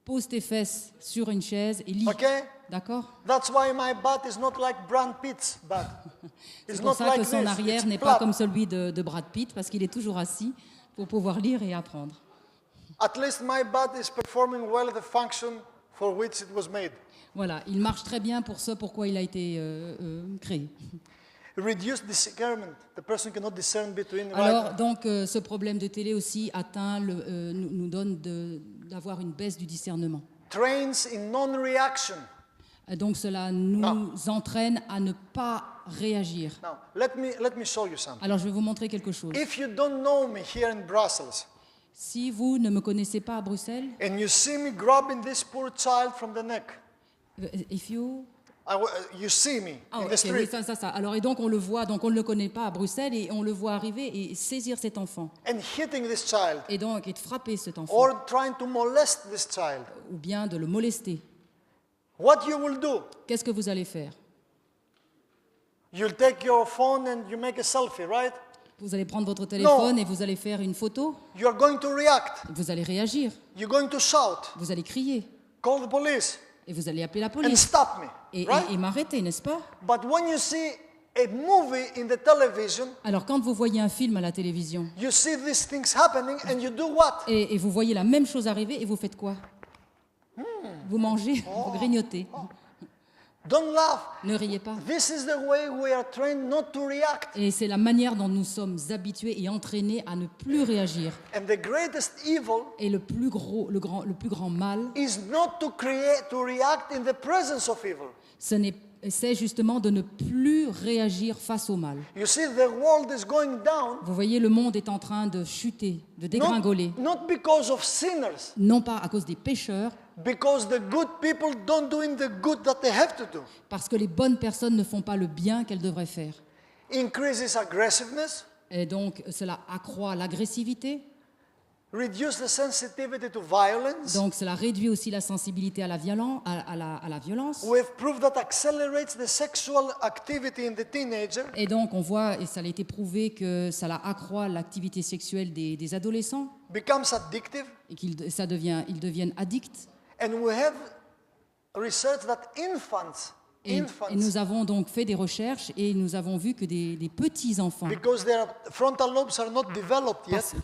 Speaker 2: Pose tes fesses sur une chaise et lis.
Speaker 1: Okay?
Speaker 2: D'accord?
Speaker 1: That's why my butt is not like Brad Pitt's butt. It's
Speaker 2: C'est pour
Speaker 1: not
Speaker 2: ça
Speaker 1: like
Speaker 2: que son
Speaker 1: this.
Speaker 2: arrière
Speaker 1: It's
Speaker 2: n'est pas
Speaker 1: flat.
Speaker 2: comme celui de Brad Pitt, parce qu'il est toujours assis pour pouvoir lire et apprendre.
Speaker 1: At least my butt is performing well the function for which it was made.
Speaker 2: Voilà, il marche très bien pour ce pourquoi il a été créé.
Speaker 1: Reduce discernment. The person cannot discern between
Speaker 2: Alors,
Speaker 1: right.
Speaker 2: donc, ce problème de télé aussi nous donne d'avoir une baisse du discernement.
Speaker 1: Trains in non-reaction.
Speaker 2: Donc, cela nous entraîne à ne pas réagir.
Speaker 1: Now, let me show you something.
Speaker 2: Alors, je vais vous montrer quelque chose.
Speaker 1: If you don't know me here in Brussels,
Speaker 2: Si vous ne me connaissez pas à Bruxelles,
Speaker 1: and you see me grabbing this poor child from the neck,
Speaker 2: if you...
Speaker 1: you see me
Speaker 2: Ah,
Speaker 1: in
Speaker 2: ok,
Speaker 1: the street,
Speaker 2: oui, ça. Alors, et donc, on le voit, donc on ne le connaît pas à Bruxelles, et on le voit arriver et saisir cet enfant.
Speaker 1: and hitting this child,
Speaker 2: Et donc, et de frapper cet enfant.
Speaker 1: or trying to molest this child,
Speaker 2: Ou bien de le molester.
Speaker 1: what you will do?
Speaker 2: Qu'est-ce que vous allez faire?
Speaker 1: You'll take your phone and you make a selfie, right?
Speaker 2: Vous allez prendre votre téléphone
Speaker 1: Non.
Speaker 2: et vous allez faire une photo.
Speaker 1: You're going to react.
Speaker 2: Vous allez réagir.
Speaker 1: You're going to shout,
Speaker 2: Vous allez crier.
Speaker 1: call the police,
Speaker 2: Et vous allez appeler la
Speaker 1: and
Speaker 2: police.
Speaker 1: stop me,
Speaker 2: Et
Speaker 1: right?
Speaker 2: m'arrêter, n'est-ce pas?
Speaker 1: But when you see a movie in the television,
Speaker 2: Alors, quand vous voyez un film à la télévision,
Speaker 1: you see these things happening, and you do what?
Speaker 2: et vous voyez la même chose arriver, et vous faites quoi? Vous mangez, vous grignotez.
Speaker 1: Don't laugh.
Speaker 2: Ne riez pas.
Speaker 1: This is the way we are trained not to react.
Speaker 2: Et c'est la manière dont nous sommes habitués et entraînés à ne plus réagir.
Speaker 1: And the greatest evil
Speaker 2: Et le plus grand mal,
Speaker 1: is not to react in the presence of evil.
Speaker 2: c'est justement de ne plus réagir face au mal.
Speaker 1: You see, the world is going down
Speaker 2: Vous voyez, le monde est en train de chuter, de dégringoler.
Speaker 1: not because of sinners,
Speaker 2: Non pas à cause des pécheurs,
Speaker 1: because the good people don't doing the good that they have to do.
Speaker 2: parce que les bonnes personnes ne font pas le bien qu'elles devraient faire.
Speaker 1: Increases aggressiveness,
Speaker 2: Et donc, cela accroît l'agressivité.
Speaker 1: reduce the sensitivity to violence.
Speaker 2: Donc, cela réduit aussi la sensibilité à la violence.
Speaker 1: We've proved that accelerates the sexual activity in the teenager.
Speaker 2: Et donc, on voit, et ça a été prouvé, que cela accroît l'activité sexuelle des adolescents
Speaker 1: Becomes addictive.
Speaker 2: et qu'ils deviennent addicts.
Speaker 1: And we have research that infants,
Speaker 2: Et nous avons donc fait des recherches et nous avons vu que des petits-enfants,
Speaker 1: because their frontal lobes are not developed yet,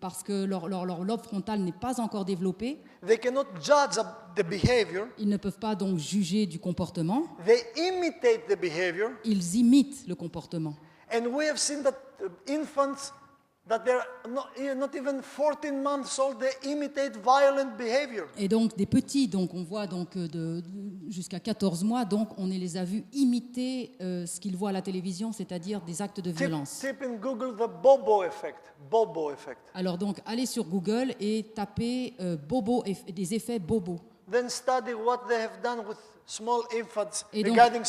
Speaker 2: parce que leur lobe frontal n'est pas encore développé,
Speaker 1: they cannot judge the behavior.
Speaker 2: ils ne peuvent pas donc juger du comportement,
Speaker 1: They imitate the behavior.
Speaker 2: ils imitent le comportement.
Speaker 1: And we have seen that infants that they're not even 14 months old, they imitate violent behavior.
Speaker 2: Et donc des petits, donc on voit donc jusqu'à 14 mois, donc on les a vus imiter ce qu'ils voient à la télévision, c'est-à-dire des actes de violence.
Speaker 1: Type in Google the Bobo effect. Bobo effect.
Speaker 2: Alors donc allez sur Google et tapez des effets bobo.
Speaker 1: Then study what they have done with small infants
Speaker 2: Et donc-
Speaker 1: regarding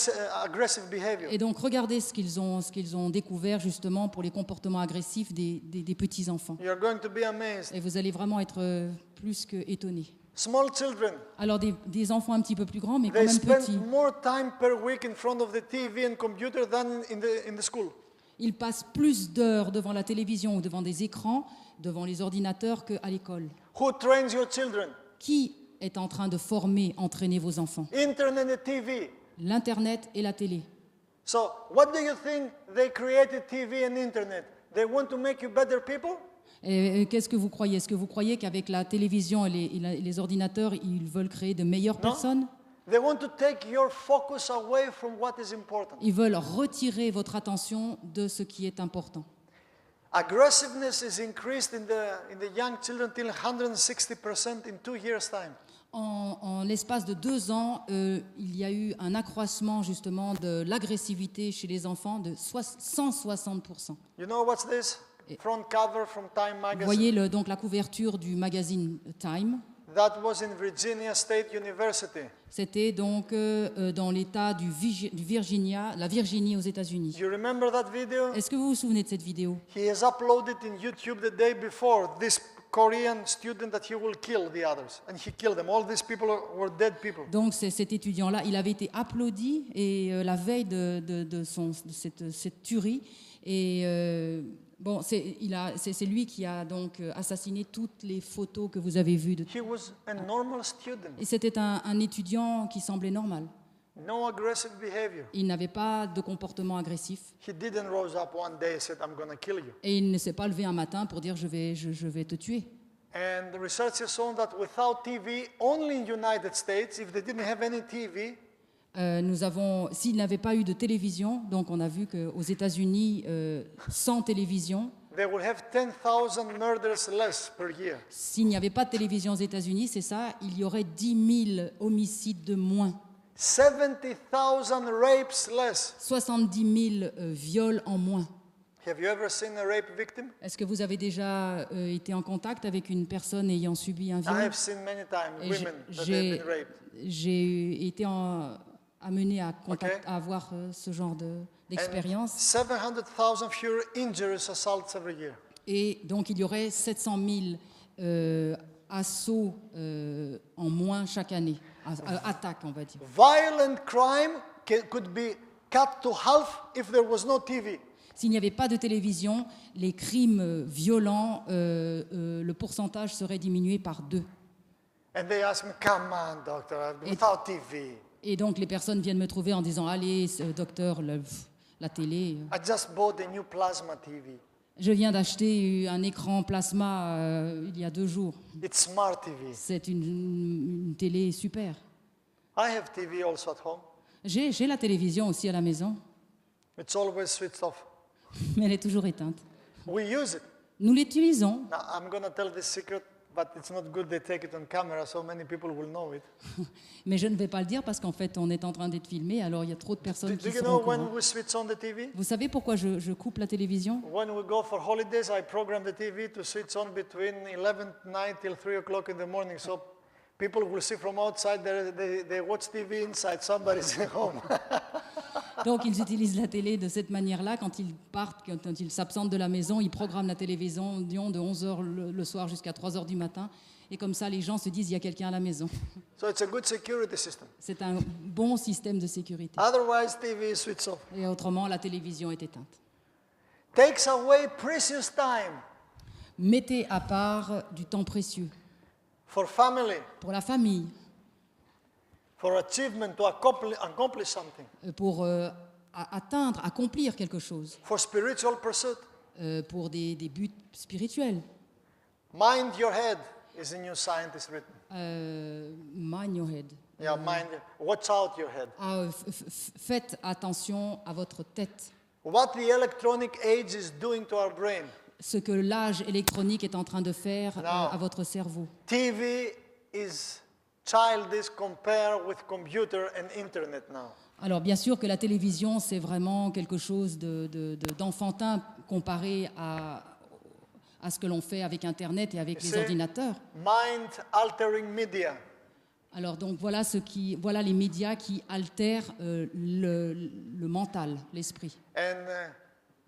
Speaker 1: aggressive behavior.
Speaker 2: Et donc regardez ce qu'ils ont découvert justement pour les comportements agressifs des petits-enfants.
Speaker 1: You're going to be amazed.
Speaker 2: Et vous allez vraiment être plus que étonnés.
Speaker 1: Small children,
Speaker 2: Alors des enfants un petit peu plus grands, mais quand
Speaker 1: they
Speaker 2: même
Speaker 1: spend
Speaker 2: petits.
Speaker 1: more time per week in front of the TV and computer than in the school.
Speaker 2: Ils passent plus d'heures devant la télévision ou devant des écrans, devant les ordinateurs qu'à l'école.
Speaker 1: Who trains your children?
Speaker 2: Qui est en train de entraîner vos enfants?
Speaker 1: Internet and TV.
Speaker 2: L'Internet et la télé.
Speaker 1: So, what do you think they created TV and Internet? They want to make you better people?
Speaker 2: Et qu'est-ce que vous croyez? Est-ce que vous croyez qu'avec la télévision et les ordinateurs, ils veulent créer de meilleures personnes?
Speaker 1: They want to take your focus away from what is important.
Speaker 2: Ils veulent retirer votre attention de ce qui est important.
Speaker 1: Aggressiveness is increased in the young children till 160% in 2 years' time.
Speaker 2: En l'espace de 2 ans, il y a eu un accroissement justement de l'agressivité chez les enfants de 160%.
Speaker 1: You know what's this? Front cover from Time
Speaker 2: Vous
Speaker 1: magazine.
Speaker 2: voyez donc la couverture du magazine Time.
Speaker 1: That was in Virginia State University.
Speaker 2: C'était donc dans l'État du Virginia, la Virginie aux États-Unis.
Speaker 1: You remember that video?
Speaker 2: Est-ce que vous vous souvenez de cette vidéo?
Speaker 1: He has uploaded in YouTube the day before this Korean student that he will kill the others. And he killed them. All these people were dead people.
Speaker 2: Donc cet étudiant-là, il avait été applaudi et la veille de cette tuerie. Et bon, c'est lui qui a donc assassiné toutes les photos que vous avez vues.
Speaker 1: He was a normal student.
Speaker 2: Et c'était un étudiant qui semblait normal.
Speaker 1: No aggressive behavior.
Speaker 2: Il n'avait pas de comportement agressif.
Speaker 1: He didn't rose up one day and said, I'm going to kill you.
Speaker 2: Et il ne s'est pas levé un matin pour dire je vais te tuer.
Speaker 1: And the research has shown that without TV, only in United States, if they didn't have any TV,
Speaker 2: S'il n'avait pas eu de télévision, donc on a vu qu'aux États-Unis, sans télévision,
Speaker 1: they will have 10,000 murders less per year.
Speaker 2: s'il n'y avait pas de télévision aux États-Unis, c'est ça, il y aurait 10 000 homicides de moins,
Speaker 1: 70,000 rapes less.
Speaker 2: 70 000 viols en moins.
Speaker 1: Have you ever seen a rape victim?
Speaker 2: Est-ce que vous avez déjà été en contact avec une personne ayant subi un
Speaker 1: I
Speaker 2: viol?
Speaker 1: have seen many times
Speaker 2: Et
Speaker 1: women that have
Speaker 2: j'ai
Speaker 1: been raped.
Speaker 2: j'ai été amenée à
Speaker 1: Ok.
Speaker 2: avoir ce genre
Speaker 1: And
Speaker 2: d'expérience.
Speaker 1: 700,000 fewer injuries assaults every year.
Speaker 2: Et donc, il y aurait 700 000 assauts en moins chaque année. Attaques, on va dire.
Speaker 1: Violent crime could be cut to half if there was no TV.
Speaker 2: S'il n'y avait pas de télévision, les crimes violents, le pourcentage serait diminué par 2.
Speaker 1: And they ask me, come on, doctor, without TV.
Speaker 2: Et donc, les personnes viennent me trouver en disant « Allez, docteur, la télé.
Speaker 1: I just bought a new plasma TV.
Speaker 2: Je viens d'acheter un écran plasma il y a 2 jours.
Speaker 1: It's smart TV.
Speaker 2: C'est une télé super.
Speaker 1: I have TV also at home.
Speaker 2: J'ai la télévision aussi à la maison,
Speaker 1: It's always switched off.
Speaker 2: mais elle est toujours éteinte.
Speaker 1: We use it.
Speaker 2: Nous l'utilisons.
Speaker 1: Now, I'm going to tell this secret, but it's not good they take it on camera, so many people will know it.
Speaker 2: Mais je ne vais pas le dire parce qu'en fait, on est en train d'être filmé, alors il y a trop de personnes
Speaker 1: Do
Speaker 2: qui
Speaker 1: you
Speaker 2: seront au
Speaker 1: know when
Speaker 2: courant.
Speaker 1: we switch on the TV?
Speaker 2: Vous savez pourquoi je coupe la télévision?
Speaker 1: When we go for holidays, I program the TV to switch on between 11 night till 3 o'clock in the morning, so people will see from outside, they watch TV inside, somebody's at home.
Speaker 2: Donc ils utilisent la télé de cette manière-là. Quand ils partent, quand ils s'absentent de la maison, ils programment la télévision de 11h le soir jusqu'à 3h du matin. Et comme ça, les gens se disent, il y a quelqu'un à la maison.
Speaker 1: So it's a good security system.
Speaker 2: C'est un bon système de sécurité.
Speaker 1: Otherwise, TV is switched off.
Speaker 2: Et autrement, la télévision est éteinte.
Speaker 1: Takes away precious time
Speaker 2: Mettez à part du temps précieux
Speaker 1: for family,
Speaker 2: pour la famille,
Speaker 1: for achievement, to accomplish something,
Speaker 2: pour atteindre, accomplir quelque chose,
Speaker 1: for spiritual pursuit.
Speaker 2: pour des buts spirituels.
Speaker 1: Mind your head is a New Scientist written.
Speaker 2: Mind your head.
Speaker 1: Yeah, mind. Watch out your head.
Speaker 2: Faites attention à votre tête.
Speaker 1: What the electronic age is doing to our brain.
Speaker 2: Ce que l'âge électronique est en train de faire
Speaker 1: Non.
Speaker 2: à votre cerveau.
Speaker 1: TV is childish compared with computer and internet now.
Speaker 2: Alors bien sûr que la télévision, c'est vraiment quelque chose d'enfantin comparé à ce que l'on fait avec Internet et avec les
Speaker 1: C'est-
Speaker 2: ordinateurs.
Speaker 1: Mind altering media.
Speaker 2: Alors donc voilà les médias qui altèrent le mental, l'esprit.
Speaker 1: And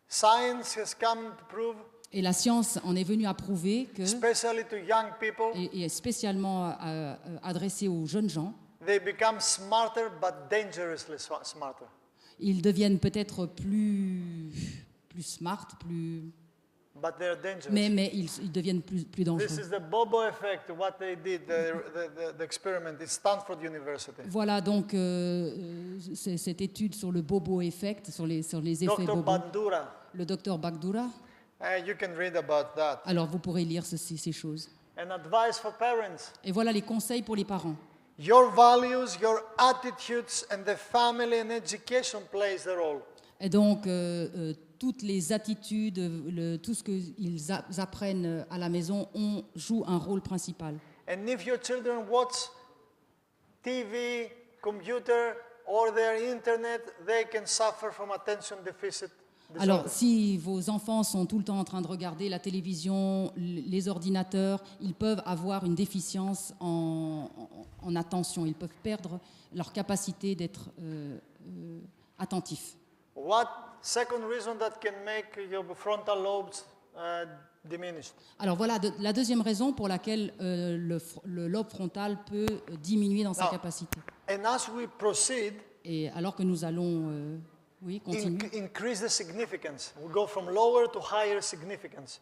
Speaker 1: science has come to prove,
Speaker 2: Et la science en est venue à prouver que,
Speaker 1: especially to young people,
Speaker 2: et spécialement adressée aux jeunes gens,
Speaker 1: they become smarter but dangerously smarter.
Speaker 2: ils deviennent peut-être plus smart,
Speaker 1: But they're dangerous.
Speaker 2: mais ils deviennent plus
Speaker 1: This
Speaker 2: dangereux.
Speaker 1: is the Bobo effect, what they did, the experiment at Stanford University.
Speaker 2: Voilà donc cette étude sur le bobo effect, sur les effets
Speaker 1: Dr.
Speaker 2: bobo.
Speaker 1: Bandura,
Speaker 2: Le docteur Bagdoura.
Speaker 1: you can read about that.
Speaker 2: Alors vous pourrez lire ces choses.
Speaker 1: And advice for parents.
Speaker 2: Et voilà les conseils pour les parents.
Speaker 1: Your values, your attitudes, and the family and education plays a role.
Speaker 2: Et donc toutes les attitudes, tout ce qu'ils apprennent à la maison joue un rôle principal.
Speaker 1: And if your children watch TV, computer, or their internet, they can suffer from attention deficit disorder.
Speaker 2: Alors, si vos enfants sont tout le temps en train de regarder la télévision, les ordinateurs, ils peuvent avoir une déficience en attention. Ils peuvent perdre leur capacité d'être attentifs.
Speaker 1: What second reason that can make your frontal lobes diminished?
Speaker 2: Alors voilà la deuxième raison pour laquelle le lobe frontal peut diminuer dans sa
Speaker 1: Non.
Speaker 2: capacité.
Speaker 1: And as we proceed,
Speaker 2: Et alors que nous allons continuer.
Speaker 1: increase the significance. We go from lower to higher significance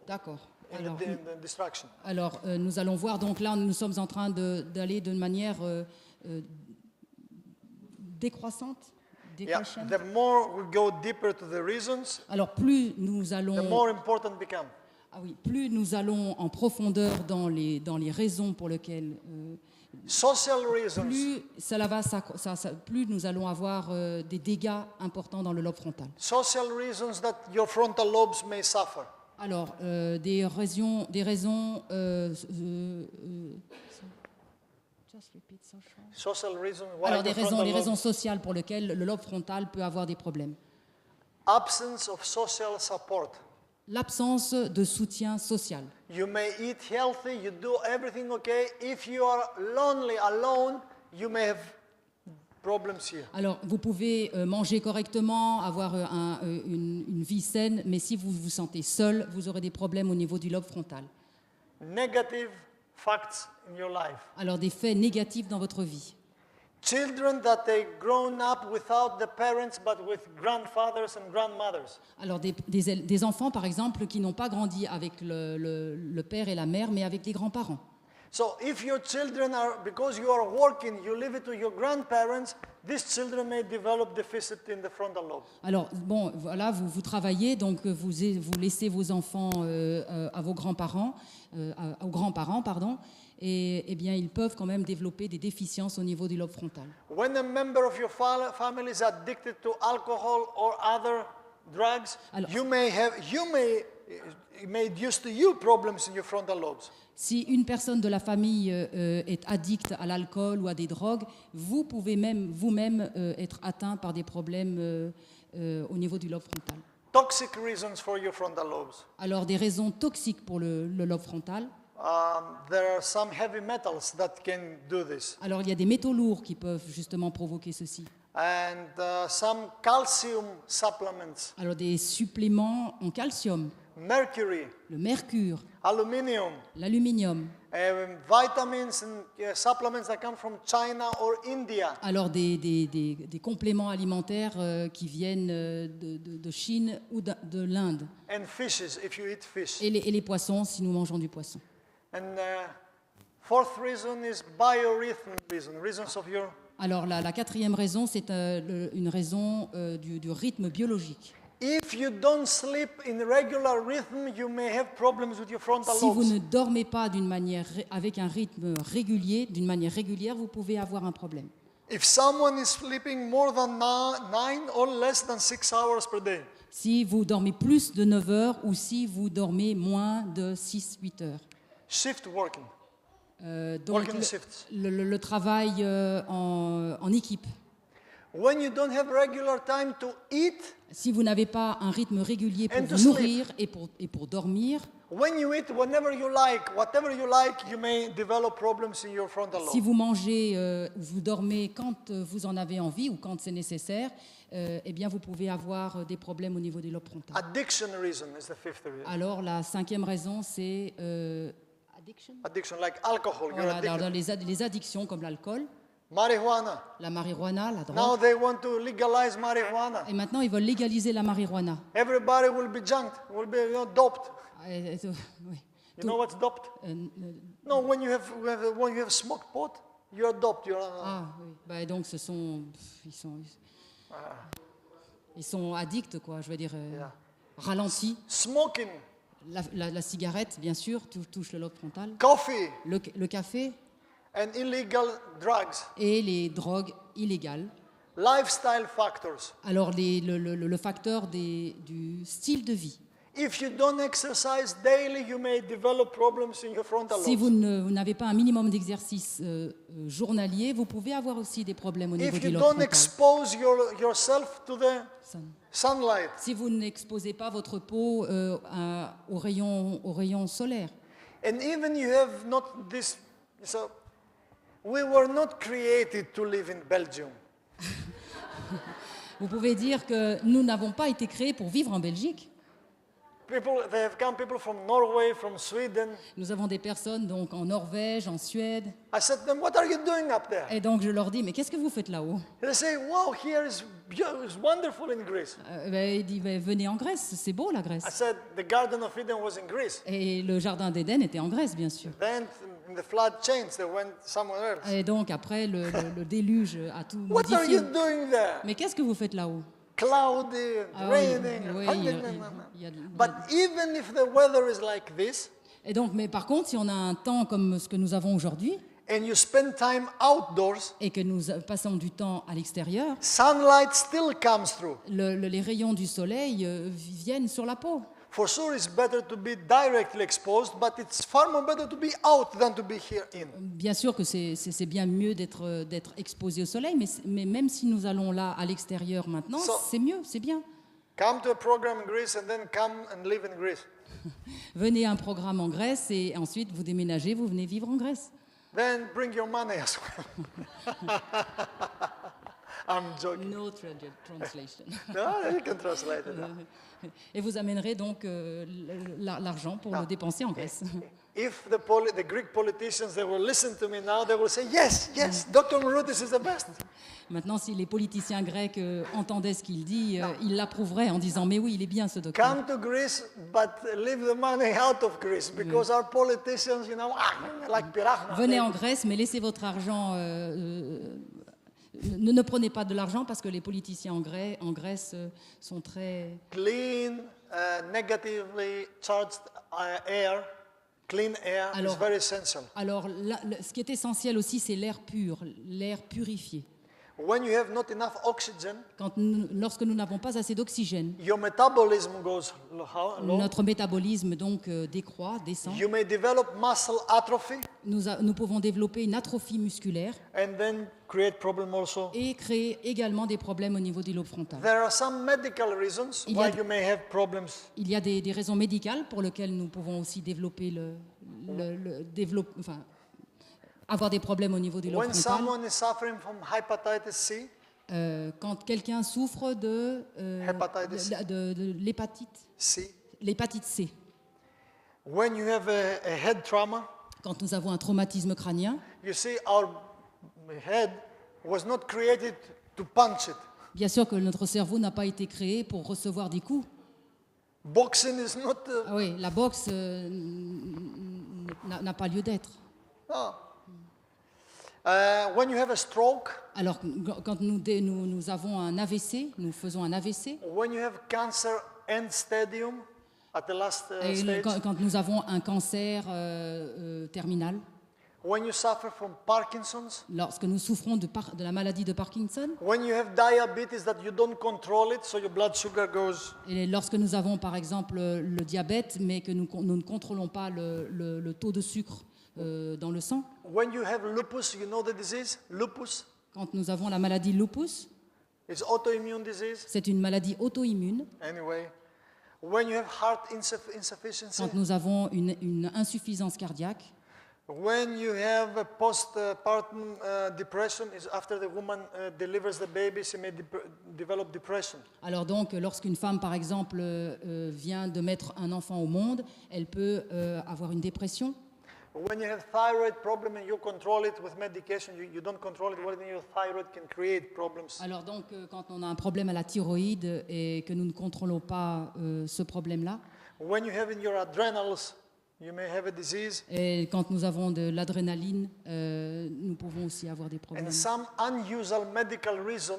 Speaker 2: D'accord.
Speaker 1: in
Speaker 2: Alors,
Speaker 1: the distraction.
Speaker 2: Alors, nous allons voir, donc là, nous sommes en train d'aller d'une manière décroissante.
Speaker 1: Yeah,
Speaker 2: Decrescent.
Speaker 1: the more we go deeper to the reasons,
Speaker 2: Alors, plus nous allons,
Speaker 1: the more important become.
Speaker 2: plus nous allons en profondeur dans les raisons pour lesquelles,
Speaker 1: Social reasons.
Speaker 2: plus nous allons avoir des dégâts importants dans le lobe frontal.
Speaker 1: Social reasons that your frontal lobes may suffer.
Speaker 2: Alors, des raisons.
Speaker 1: Social reasons why
Speaker 2: Alors,
Speaker 1: your
Speaker 2: des
Speaker 1: frontal
Speaker 2: raisons
Speaker 1: lobes.
Speaker 2: sociales pour lesquelles le lobe frontal peut avoir des problèmes.
Speaker 1: Absence of social support.
Speaker 2: L'absence de soutien social.
Speaker 1: You may eat healthy, you do everything okay. If you are lonely, alone, you may have problems here.
Speaker 2: Alors, vous pouvez manger correctement, avoir une vie saine, mais si vous vous sentez seul, vous aurez des problèmes au niveau du lobe frontal.
Speaker 1: Negative facts in your life.
Speaker 2: Alors, des faits négatifs dans votre vie.
Speaker 1: Children that they grown up without the parents but with grandfathers and grandmothers.
Speaker 2: Alors, des enfants, par exemple, qui n'ont pas grandi avec le père et la mère, mais avec des grands-parents.
Speaker 1: So if your children are, because you are working, you leave it to your grandparents, these children may develop deficit in the frontal lobe.
Speaker 2: Alors, bon, voilà, vous travaillez, donc vous laissez vos enfants à vos grands-parents, aux grands-parents, pardon, et eh bien, ils peuvent quand même développer des déficiences au niveau du lobe frontal.
Speaker 1: When a member of your family is addicted to alcohol or other drugs,
Speaker 2: Alors-
Speaker 1: it may induce to you problems in your frontal lobes.
Speaker 2: Si une personne de la famille est addicte à l'alcool ou à des drogues, vous pouvez même vous-même être atteint par des problèmes au niveau du lobe frontal.
Speaker 1: Toxic reasons for your frontal lobes.
Speaker 2: Alors, des raisons toxiques pour le lobe frontal.
Speaker 1: There are some heavy metals that can do this.
Speaker 2: Alors, il y a des métaux lourds qui peuvent justement provoquer ceci.
Speaker 1: And some calcium supplements,
Speaker 2: Alors, des suppléments en calcium,
Speaker 1: mercury,
Speaker 2: le mercure,
Speaker 1: aluminium,
Speaker 2: l'aluminium.
Speaker 1: vitamins and supplements that come from China or India.
Speaker 2: Alors, des compléments alimentaires qui viennent de Chine ou de l'Inde.
Speaker 1: And fishes, if you eat fish.
Speaker 2: Et les poissons, si nous mangeons du poisson.
Speaker 1: And fourth reason is biorhythm reasons of your.
Speaker 2: Alors, la quatrième raison, c'est une raison du rythme biologique.
Speaker 1: If you don't sleep in regular rhythm, you may have problems with your frontal
Speaker 2: Si vous
Speaker 1: lobes.
Speaker 2: ne dormez pas avec un rythme régulier, d'une manière régulière, vous pouvez avoir un problème.
Speaker 1: If someone is sleeping more than 9 or less than 6 hours per day,
Speaker 2: Si vous dormez plus de 9 heures ou si vous dormez moins de 6-8 heures.
Speaker 1: shift working.
Speaker 2: Donc,
Speaker 1: Working shifts.
Speaker 2: le travail en équipe.
Speaker 1: When you don't have regular time to eat,
Speaker 2: Si vous n'avez pas un rythme régulier pour
Speaker 1: And to
Speaker 2: vous nourrir et pour dormir,
Speaker 1: when you eat whenever you like, whatever you like, you may develop problems in your frontal
Speaker 2: si
Speaker 1: lobe.
Speaker 2: vous mangez, vous dormez quand vous en avez envie ou quand c'est nécessaire, eh bien vous pouvez avoir des problèmes au niveau du lobe frontal.
Speaker 1: Addiction reason is the fifth reason.
Speaker 2: Alors la cinquième raison, c'est addiction.
Speaker 1: Addiction like alcohol, you're
Speaker 2: Voilà,
Speaker 1: addicted.
Speaker 2: dans les addictions comme l'alcool,
Speaker 1: Marijuana.
Speaker 2: la marijuana, la
Speaker 1: Now
Speaker 2: drogue.
Speaker 1: they want to legalize marijuana.
Speaker 2: Et maintenant, ils veulent légaliser la marijuana.
Speaker 1: Everybody will be junked, will be doped.
Speaker 2: Oui.
Speaker 1: You know what's doped?
Speaker 2: Euh,
Speaker 1: No, when you have smoked pot, you're doped.
Speaker 2: Ah oui. Bah, donc ce sont, ils sont addicts quoi. Je veux dire ralentis.
Speaker 1: Smoking,
Speaker 2: La cigarette, bien sûr, touche le lobe frontal.
Speaker 1: coffee,
Speaker 2: Le café
Speaker 1: and illegal drugs.
Speaker 2: et les drogues illégales.
Speaker 1: Lifestyle factors.
Speaker 2: Alors le facteur du style de vie.
Speaker 1: If you don't exercise daily, you may develop problems in your frontal
Speaker 2: Si vous
Speaker 1: lobes.
Speaker 2: vous n'avez pas un minimum d'exercice journalier, vous pouvez avoir aussi des problèmes au niveau
Speaker 1: If
Speaker 2: du
Speaker 1: you
Speaker 2: lobe
Speaker 1: don't
Speaker 2: frontal.
Speaker 1: expose yourself to the sunlight,
Speaker 2: Si vous n'exposez pas votre peau aux rayons solaires.
Speaker 1: and even you have not this, so we were not created to live in Belgium.
Speaker 2: Vous pouvez dire que nous n'avons pas été créés pour vivre en Belgique.
Speaker 1: They have come people from Norway, from Sweden.
Speaker 2: Nous avons des personnes donc en Norvège, en Suède.
Speaker 1: I said to them, what are you doing up there?
Speaker 2: Et donc je leur dis, mais qu'est-ce que vous faites là-haut?
Speaker 1: They say, wow, here is it's wonderful in Greece.
Speaker 2: Il dit, venez en Grèce, c'est beau la Grèce.
Speaker 1: I said, the Garden of Eden was in Greece.
Speaker 2: Et le jardin d'Éden était en Grèce, bien sûr.
Speaker 1: Then in the flood changed, they went somewhere else.
Speaker 2: Et donc après, le déluge a tout
Speaker 1: What are you
Speaker 2: modifié.
Speaker 1: doing there?
Speaker 2: Mais qu'est-ce que vous faites là-haut?
Speaker 1: Cloudy,
Speaker 2: Ah oui,
Speaker 1: raining.
Speaker 2: oui, il y a
Speaker 1: But even if the weather is like this,
Speaker 2: Et donc, mais par contre, si on a un temps comme ce que nous avons aujourd'hui,
Speaker 1: and you spend time outdoors,
Speaker 2: et que nous passons du temps à l'extérieur,
Speaker 1: sunlight still comes through.
Speaker 2: les rayons du soleil viennent sur la peau.
Speaker 1: For sure, it's better to be directly exposed, but it's far more better to be out than to be here in.
Speaker 2: Bien sûr que c'est bien mieux d'être exposé au soleil, mais même si nous allons là à l'extérieur maintenant, c'est mieux, c'est bien.
Speaker 1: Come to a program in Greece and then come and live in Greece.
Speaker 2: Venez à un programme en Grèce et ensuite vous déménagez, vous venez vivre en Grèce.
Speaker 1: Then bring your money as well. I'm joking.
Speaker 2: No translation.
Speaker 1: No, you can translate it.
Speaker 2: Et vous amènerez donc l'argent pour le dépenser en Grèce.
Speaker 1: If the Greek politicians, they will listen to me now, they will say, yes, yes, Dr. Maroutis is the best.
Speaker 2: Maintenant, si les politiciens grecs entendaient ce qu'il dit, ils l'approuveraient en disant « Mais oui, il est bien ce docteur
Speaker 1: Come to Greece, but leave the money out of Greece, because our politicians, you know, like Pirachna. ».
Speaker 2: Venez en Grèce, mais laissez votre argent... ne prenez pas de l'argent parce que les politiciens en Grèce sont très...
Speaker 1: Clean, negatively charged air, clean air is very essential.
Speaker 2: Alors, ce qui est essentiel aussi, c'est l'air pur, l'air purifié.
Speaker 1: When you have not enough oxygen,
Speaker 2: Lorsque nous n'avons pas assez d'oxygène,
Speaker 1: your metabolism goes low.
Speaker 2: notre métabolisme donc décroît, descend.
Speaker 1: You may develop muscle atrophy
Speaker 2: Nous pouvons développer une atrophie musculaire
Speaker 1: and then create problem also.
Speaker 2: et créer également des problèmes au niveau du lobe frontal.
Speaker 1: There are some medical reasons
Speaker 2: Il y a-
Speaker 1: why you may have problems.
Speaker 2: Il y a des raisons médicales pour lesquelles nous pouvons aussi développer avoir des problèmes au niveau du lobe
Speaker 1: When
Speaker 2: frontal.
Speaker 1: someone is suffering from hepatitis C,
Speaker 2: Quand quelqu'un souffre de l'hépatite C,
Speaker 1: when you have a head trauma,
Speaker 2: quand nous avons un traumatisme crânien,
Speaker 1: you see our head was not created to punch it.
Speaker 2: bien sûr que notre cerveau n'a pas été créé pour recevoir des coups.
Speaker 1: Boxing is not.
Speaker 2: Ah oui, la boxe n'a pas lieu d'être.
Speaker 1: No. When you have a stroke,
Speaker 2: Alors, quand nous avons un AVC, nous faisons un AVC,
Speaker 1: when you have cancer end stadium at the last
Speaker 2: et
Speaker 1: stage,
Speaker 2: quand nous avons un cancer terminal,
Speaker 1: when you suffer from Parkinson's,
Speaker 2: lorsque nous souffrons de la maladie de Parkinson,
Speaker 1: when you have diabetes that you don't control it, so your blood sugar goes.
Speaker 2: et lorsque nous avons par exemple le diabète, mais que nous ne contrôlons pas le taux de sucre dans le sang,
Speaker 1: When you have lupus, you know the disease? Lupus
Speaker 2: quand nous avons la maladie lupus,
Speaker 1: is autoimmune disease.
Speaker 2: c'est une maladie auto-immune.
Speaker 1: Anyway, when you have heart insufficiency,
Speaker 2: Quand nous avons une insuffisance cardiaque,
Speaker 1: when you have a postpartum depression, is after the woman delivers the baby, she may develop depression.
Speaker 2: alors donc lorsqu'une femme par exemple vient de mettre un enfant au monde, elle peut avoir une dépression.
Speaker 1: When you have thyroid problem and you control it with medication, you don't control it, well, then your thyroid can create problems.
Speaker 2: Alors donc quand on a un problème à la thyroïde et que nous ne contrôlons pas ce problème-là,
Speaker 1: When you have in your adrenals, you may have a disease.
Speaker 2: et quand nous avons de l'adrénaline, nous pouvons aussi avoir des problèmes.
Speaker 1: And some unusual medical reason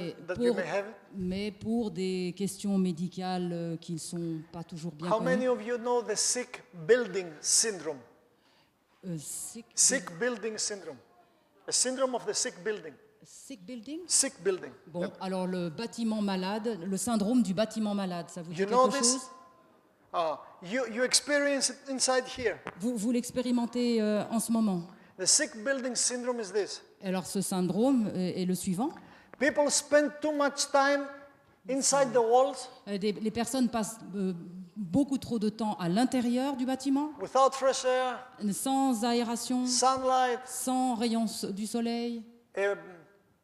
Speaker 2: Et
Speaker 1: that you may have.
Speaker 2: mais pour des questions médicales qui ne sont pas toujours bien
Speaker 1: How many
Speaker 2: connues.
Speaker 1: of you know the sick building syndrome?
Speaker 2: Sick
Speaker 1: Sick building syndrome. A syndrome of the sick building.
Speaker 2: building.
Speaker 1: Sick building.
Speaker 2: Bon, alors le bâtiment malade, le syndrome du bâtiment malade, ça vous dit
Speaker 1: You know
Speaker 2: quelque
Speaker 1: this?
Speaker 2: chose?
Speaker 1: You experience it inside here.
Speaker 2: Vous l'expérimentez en ce moment.
Speaker 1: The sick building syndrome is this.
Speaker 2: Alors ce syndrome est le suivant.
Speaker 1: People spend too much time inside the walls
Speaker 2: Les personnes passent beaucoup trop de temps à l'intérieur du bâtiment,
Speaker 1: without fresh air,
Speaker 2: sans aération,
Speaker 1: sunlight.
Speaker 2: sans rayons du soleil.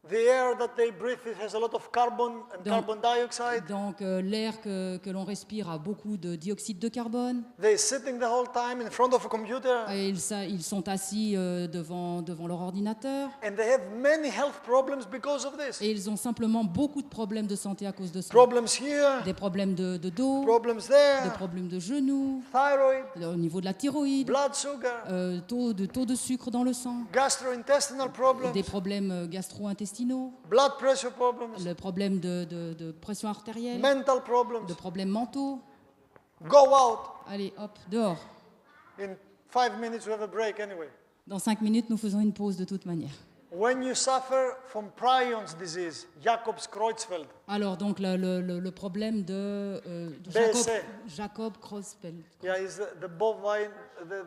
Speaker 1: The air that they breathe it has a lot of carbon and
Speaker 2: Donc-
Speaker 1: carbon dioxide.
Speaker 2: Donc l'air que l'on respire a beaucoup de dioxyde de carbone.
Speaker 1: They're sitting the whole time in front of a computer
Speaker 2: Et ils sont assis devant leur ordinateur.
Speaker 1: and they have many health problems because of this.
Speaker 2: Et ils ont simplement beaucoup de problèmes de santé à cause de ça.
Speaker 1: Problems here,
Speaker 2: Des problèmes de dos,
Speaker 1: problems
Speaker 2: des
Speaker 1: there,
Speaker 2: problèmes de genoux,
Speaker 1: thyroid,
Speaker 2: au niveau de la thyroïde,
Speaker 1: blood sugar,
Speaker 2: taux de sucre dans le sang,
Speaker 1: gastrointestinal problems,
Speaker 2: des problèmes gastro-intestinaux,
Speaker 1: blood pressure problems,
Speaker 2: le problème de pression artérielle,
Speaker 1: mental problems.
Speaker 2: de problèmes mentaux.
Speaker 1: Go out.
Speaker 2: Allez, hop, dehors.
Speaker 1: In 5 minutes we have a break anyway.
Speaker 2: Dans 5 minutes, nous faisons une pause de toute manière.
Speaker 1: When you suffer from prions disease, Jacobs-Creutzfeldt,
Speaker 2: Alors, donc, le problème de
Speaker 1: BSC.
Speaker 2: Jacob Creutzfeldt.
Speaker 1: yeah, is the bovine,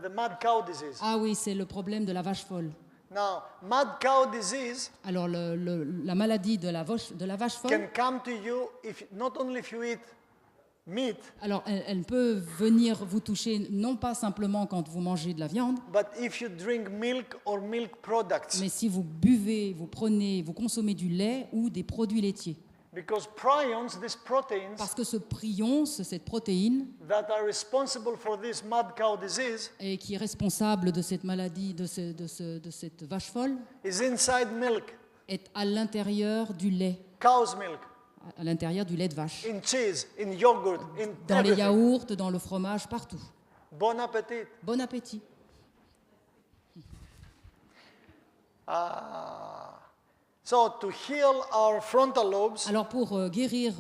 Speaker 1: the mad cow disease.
Speaker 2: Ah oui, c'est le problème de la vache folle.
Speaker 1: Now, mad cow disease
Speaker 2: Alors, la maladie de la vache folle,
Speaker 1: can come to you if not only if you eat meat,
Speaker 2: alors elle peut venir vous toucher non pas simplement quand vous mangez de la viande,
Speaker 1: but if you drink milk or milk products.
Speaker 2: mais si vous buvez, vous consommez du lait ou des produits laitiers.
Speaker 1: Because prions, these proteins
Speaker 2: Parce que ce prion, cette protéine,
Speaker 1: that are responsible for this mad cow disease,
Speaker 2: et qui est responsable de cette maladie, de cette vache folle,
Speaker 1: is inside milk,
Speaker 2: est à l'intérieur du lait,
Speaker 1: cow's milk,
Speaker 2: à l'intérieur du lait de vache.
Speaker 1: in cheese, in yogurt, in
Speaker 2: Dans les
Speaker 1: everything.
Speaker 2: yaourts, dans le fromage, partout.
Speaker 1: Bon appétit.
Speaker 2: Bon appétit.
Speaker 1: So to heal our frontal lobes,
Speaker 2: Alors pour guérir,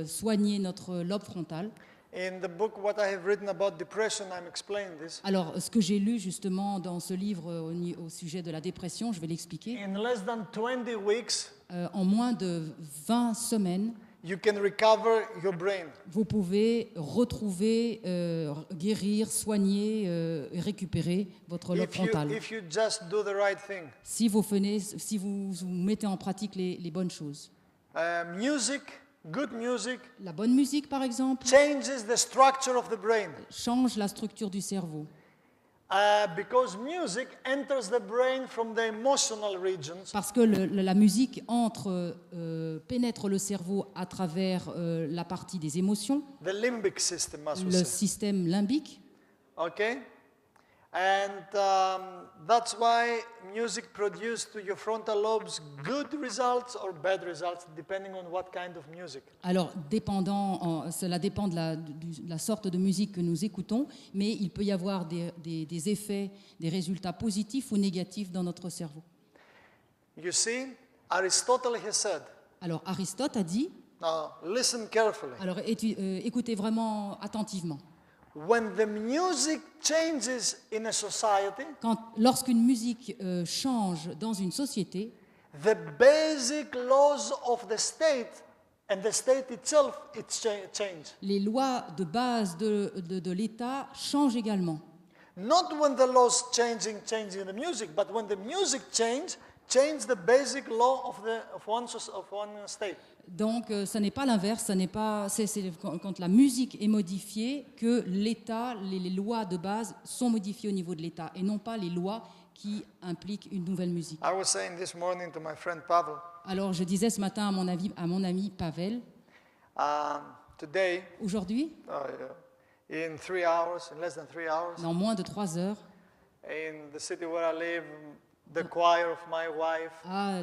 Speaker 2: soigner notre lobe frontal,
Speaker 1: in the book what I have written about depression, I'm explaining this.
Speaker 2: alors ce que j'ai lu justement dans ce livre au sujet de la dépression, je vais l'expliquer.
Speaker 1: In less than 20 weeks,
Speaker 2: En moins de 20 semaines,
Speaker 1: you can recover your brain.
Speaker 2: vous pouvez retrouver, guérir, soigner et récupérer votre lobe frontal.
Speaker 1: If you just do the right thing.
Speaker 2: Si vous mettez en pratique les bonnes choses.
Speaker 1: Music, good music,
Speaker 2: La bonne musique, par exemple,
Speaker 1: changes the structure of the brain.
Speaker 2: change la structure du cerveau.
Speaker 1: Because music enters the brain from the emotional regions.
Speaker 2: Parce que la musique pénètre le cerveau à travers la partie des émotions,
Speaker 1: The limbic system, as we
Speaker 2: le
Speaker 1: say.
Speaker 2: système limbique.
Speaker 1: Okay? And that's why music produces to your frontal lobes good results or bad results, depending on what kind of music.
Speaker 2: Alors, cela dépend de la sorte de musique que nous écoutons, mais il peut y avoir des effets, des résultats positifs ou négatifs dans notre cerveau.
Speaker 1: You see, Aristotle has said,
Speaker 2: Alors, Aristote a dit,
Speaker 1: now listen carefully,
Speaker 2: alors écoutez vraiment attentivement,
Speaker 1: when the music changes in a society,
Speaker 2: lorsqu'une musique change dans une société,
Speaker 1: the basic laws of the state and the state itself, change.
Speaker 2: les lois de base de l'État changent également.
Speaker 1: Not when the laws changing the music, but when the music change the basic law of one state.
Speaker 2: Donc, ce n'est pas l'inverse, c'est quand la musique est modifiée que l'État, les lois de base sont modifiées au niveau de l'État et non pas les lois qui impliquent une nouvelle musique.
Speaker 1: I was saying this morning to my friend Pavel,
Speaker 2: Alors, je disais ce matin à mon ami Pavel,
Speaker 1: today,
Speaker 2: aujourd'hui,
Speaker 1: in 3 hours, in less than 3 hours,
Speaker 2: dans moins de 3 heures,
Speaker 1: in the city where I live, the choir of my wife,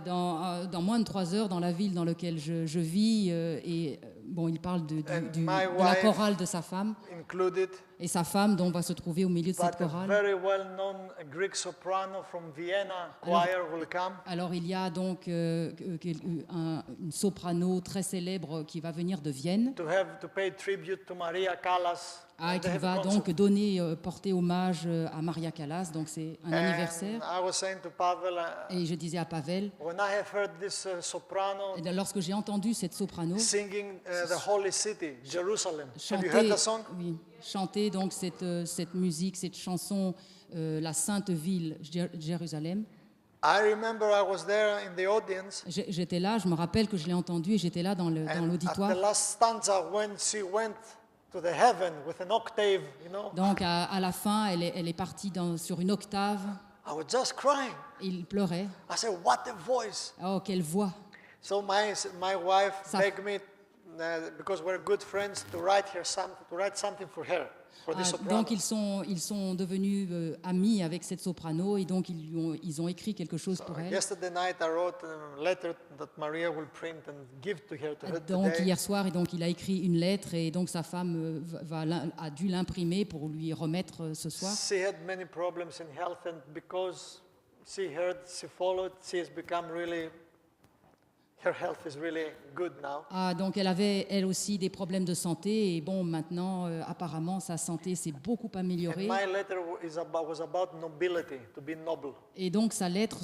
Speaker 2: dans moins de 3 heures, dans la ville dans laquelle je vis, il parle de la chorale de sa femme,
Speaker 1: included,
Speaker 2: et sa femme dont va se trouver au milieu de cette
Speaker 1: but a
Speaker 2: chorale.
Speaker 1: very well-known Greek soprano from Vienna choir will come.
Speaker 2: Alors il y a donc une soprano très célèbre qui va venir de Vienne,
Speaker 1: To pay tribute to Maria Callas. And
Speaker 2: qui
Speaker 1: they have
Speaker 2: va
Speaker 1: a concert.
Speaker 2: donc porter hommage à Maria Callas, donc c'est un anniversaire.
Speaker 1: I was saying to Pavel,
Speaker 2: Et je disais à Pavel,
Speaker 1: when I have heard this soprano
Speaker 2: et lorsque j'ai entendu cette soprano
Speaker 1: singing the holy city, Jerusalem. Have you heard
Speaker 2: chanter,
Speaker 1: the song?
Speaker 2: oui, chanter donc cette musique, cette chanson, la Sainte Ville, Jérusalem.
Speaker 1: I remember I was there in the audience,
Speaker 2: J'étais là, je me rappelle que je l'ai entendu et j'étais là dans
Speaker 1: and at the
Speaker 2: l'auditoire.
Speaker 1: last stanza, when she went to the heaven with an octave,
Speaker 2: Donc à la fin, elle est partie sur une octave.
Speaker 1: I was just crying.
Speaker 2: Il pleurait.
Speaker 1: I said, "What a voice!"
Speaker 2: Oh, quelle voix!
Speaker 1: So my wife
Speaker 2: Ça-
Speaker 1: begged me, because we're good friends, to write something for her, for the soprano.
Speaker 2: Donc ils sont devenus amis avec cette soprano et donc ils ont écrit quelque chose pour elle.
Speaker 1: Yesterday night I wrote a letter that Maria will print and give to her
Speaker 2: Donc
Speaker 1: today.
Speaker 2: hier soir, et donc il a écrit une lettre et donc sa femme a dû l'imprimer pour lui remettre ce soir.
Speaker 1: She had many problems in health, and because she heard, she followed, she has become really, her health is really good now.
Speaker 2: Ah, donc elle avait elle aussi des problèmes de santé et bon maintenant apparemment sa santé s'est beaucoup
Speaker 1: And
Speaker 2: améliorée
Speaker 1: my letter was about nobility, to be noble.
Speaker 2: et donc sa lettre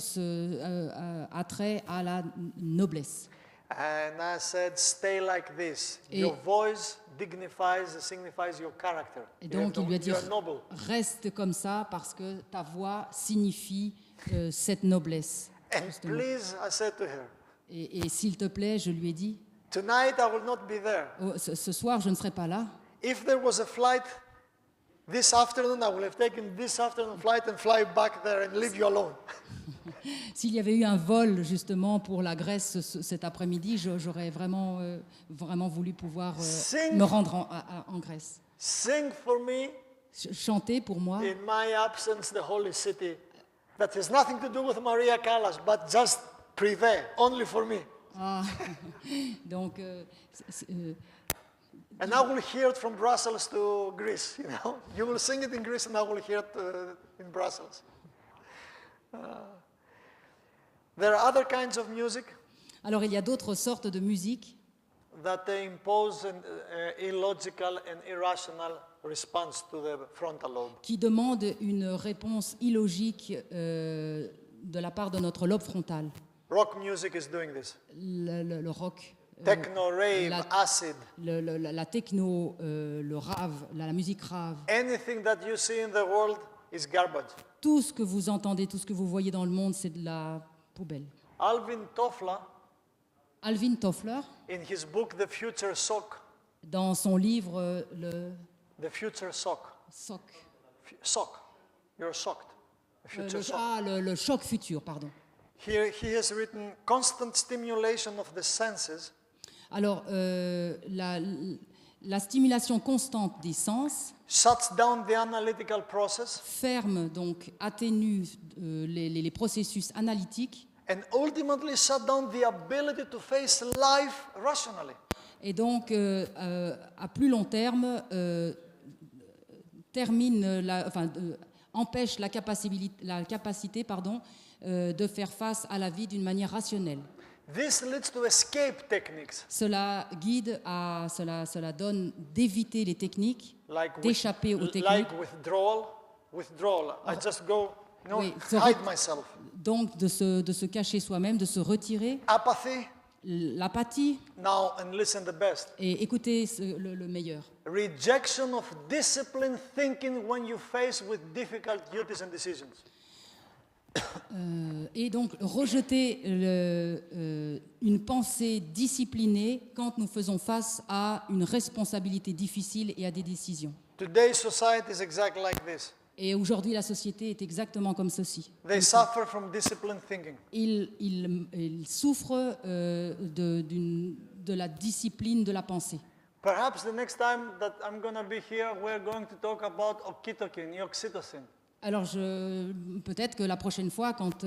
Speaker 2: a trait à la noblesse.
Speaker 1: And I said, stay like this.
Speaker 2: Et-
Speaker 1: Your voice signifies your character.
Speaker 2: Et donc il lui a dit
Speaker 1: You are noble.
Speaker 2: reste comme ça parce que ta voix signifie cette noblesse.
Speaker 1: And
Speaker 2: justement.
Speaker 1: please, I said to her,
Speaker 2: Et s'il te plaît, je lui ai dit,
Speaker 1: tonight I will not be there.
Speaker 2: oh, ce soir je ne serai pas là.
Speaker 1: If there was a flight this afternoon, I would have taken this afternoon flight and fly back there and leave you alone.
Speaker 2: S'il y avait eu un vol justement pour la Grèce cet après-midi, j'aurais vraiment voulu pouvoir
Speaker 1: Sing.
Speaker 2: me rendre en Grèce.
Speaker 1: Sing for me
Speaker 2: Chanter pour moi,
Speaker 1: in my absence the holy city. That has nothing to do with Maria Callas, but just privé, only for me.
Speaker 2: donc
Speaker 1: And I will hear it from Brussels to Greece, You will sing it in Greece and I will hear it in Brussels. There are other kinds of music
Speaker 2: alors il y a d'autres sortes de musique
Speaker 1: that impose an illogical and irrational response to the frontal lobe.
Speaker 2: qui demandent une réponse illogique de la part de notre lobe frontal.
Speaker 1: Rock music is doing this.
Speaker 2: Le rock,
Speaker 1: Techno, rave,
Speaker 2: la-
Speaker 1: acid.
Speaker 2: la techno, le rave, la musique rave.
Speaker 1: Anything that you see in the world is garbage.
Speaker 2: Tout ce que vous entendez, tout ce que vous voyez dans le monde, c'est de la poubelle.
Speaker 1: Alvin Toffler,
Speaker 2: Alvin Toffler,
Speaker 1: in his book The Future Sock,
Speaker 2: dans son livre
Speaker 1: The Future Sock,
Speaker 2: Sock,
Speaker 1: sock, you're shocked. The future sock.
Speaker 2: le choc futur, pardon.
Speaker 1: Here he has written constant stimulation of the senses
Speaker 2: Alors, la stimulation constante des sens
Speaker 1: shuts down the analytical process
Speaker 2: ferme, donc atténue les processus analytiques
Speaker 1: and ultimately shut down the ability to face life rationally.
Speaker 2: et donc, à plus long terme, empêche la capacité de faire face à la vie d'une manière rationnelle.
Speaker 1: This leads to escape techniques
Speaker 2: Cela donne d'éviter les techniques, d'échapper aux techniques,
Speaker 1: like withdrawal. I just go,
Speaker 2: Oui,
Speaker 1: hide myself.
Speaker 2: donc de se cacher soi-même, de se retirer,
Speaker 1: Apathy,
Speaker 2: l'apathie
Speaker 1: now and listen the best.
Speaker 2: et écouter le meilleur.
Speaker 1: Rejection of disciplined thinking when you face with difficult duties and decisions.
Speaker 2: Et donc rejeter une pensée disciplinée quand nous faisons face à une responsabilité difficile et à des décisions.
Speaker 1: Today's society is exactly like this.
Speaker 2: Et aujourd'hui, la société est exactement comme ceci.
Speaker 1: They suffer from disciplined thinking.
Speaker 2: Ils souffrent de la discipline de la pensée.
Speaker 1: Perhaps the next time that I'm going to be here, we're going to talk about okitokin, oxytocin.
Speaker 2: Alors, peut-être que la prochaine fois, quand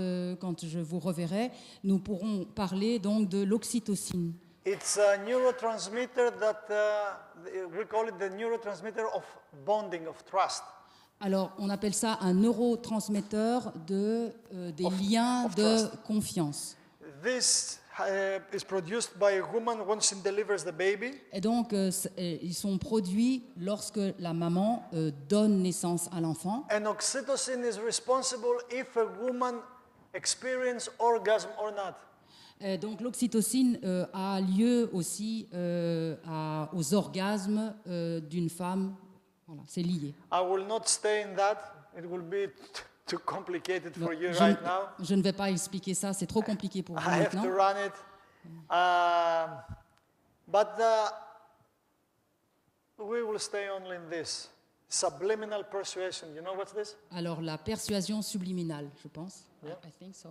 Speaker 2: je vous reverrai, nous pourrons parler donc de l'oxytocine.
Speaker 1: It's a neurotransmitter that we call it the neurotransmitter of bonding, of trust.
Speaker 2: Alors, on appelle ça un neurotransmetteur des liens
Speaker 1: of
Speaker 2: de
Speaker 1: trust.
Speaker 2: confiance.
Speaker 1: This is produced by a woman when she delivers the baby.
Speaker 2: Et donc, ils sont produits lorsque la maman donne naissance à l'enfant.
Speaker 1: And oxytocin is responsible if a woman experiences orgasm or not.
Speaker 2: Donc l'oxytocine a lieu aussi aux orgasmes d'une femme. Voilà, c'est lié.
Speaker 1: I will not stay in that. It will be too complicated for you
Speaker 2: Je,
Speaker 1: right now.
Speaker 2: je ne vais pas expliquer ça, c'est trop compliqué pour vous
Speaker 1: I have
Speaker 2: maintenant.
Speaker 1: to run it. But we will stay only in this. Subliminal persuasion. You know what's this?
Speaker 2: Alors la persuasion subliminale, je pense.
Speaker 1: Yeah.
Speaker 2: I think so.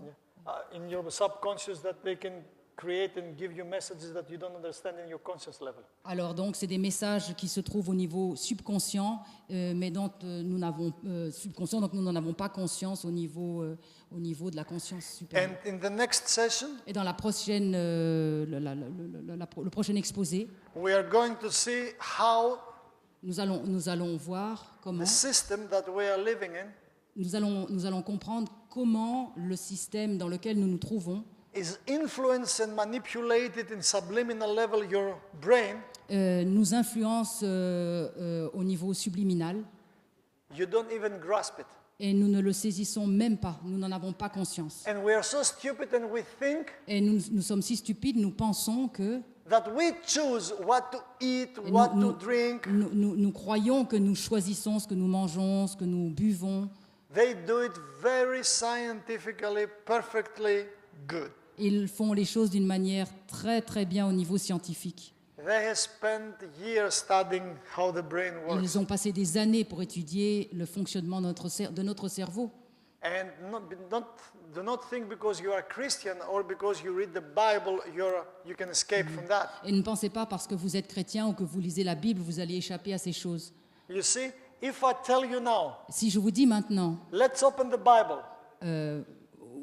Speaker 1: In your subconscious, that they can create and give you messages that you don't understand in your conscious level.
Speaker 2: Alors donc c'est des messages qui se trouvent au niveau subconscient, mais dont nous n'avons subconscient, donc nous n'en avons pas conscience au niveau de la conscience supérieure.
Speaker 1: And in the next session,
Speaker 2: Et dans la prochaine, le prochain exposé,
Speaker 1: we are going to see how
Speaker 2: nous allons voir comment,
Speaker 1: the system that we are living in
Speaker 2: nous allons comprendre comment le système dans lequel nous nous trouvons
Speaker 1: is influenced and manipulated in subliminal level your brain.
Speaker 2: nous influence au niveau subliminal
Speaker 1: You don't even grasp it.
Speaker 2: et nous ne le saisissons même pas, nous n'en avons pas conscience.
Speaker 1: And we are so stupid and we think
Speaker 2: Et nous sommes si stupides, nous pensons que
Speaker 1: that we choose what to eat,
Speaker 2: Et
Speaker 1: what to drink.
Speaker 2: nous croyons que nous choisissons ce que nous mangeons, ce que nous buvons.
Speaker 1: They do it very scientifically, perfectly good.
Speaker 2: Ils font les choses d'une manière très très bien au niveau scientifique.
Speaker 1: They have spent years studying how the brain works.
Speaker 2: Ils ont passé des années pour étudier le fonctionnement de notre cerveau.
Speaker 1: And do not think because you are Christian or because you read the Bible, you can escape from that.
Speaker 2: Et ne pensez pas parce que vous êtes chrétien ou que vous lisez la Bible, vous allez échapper à ces choses.
Speaker 1: You see, if I tell you now,
Speaker 2: Si je vous dis maintenant,
Speaker 1: let's open the Bible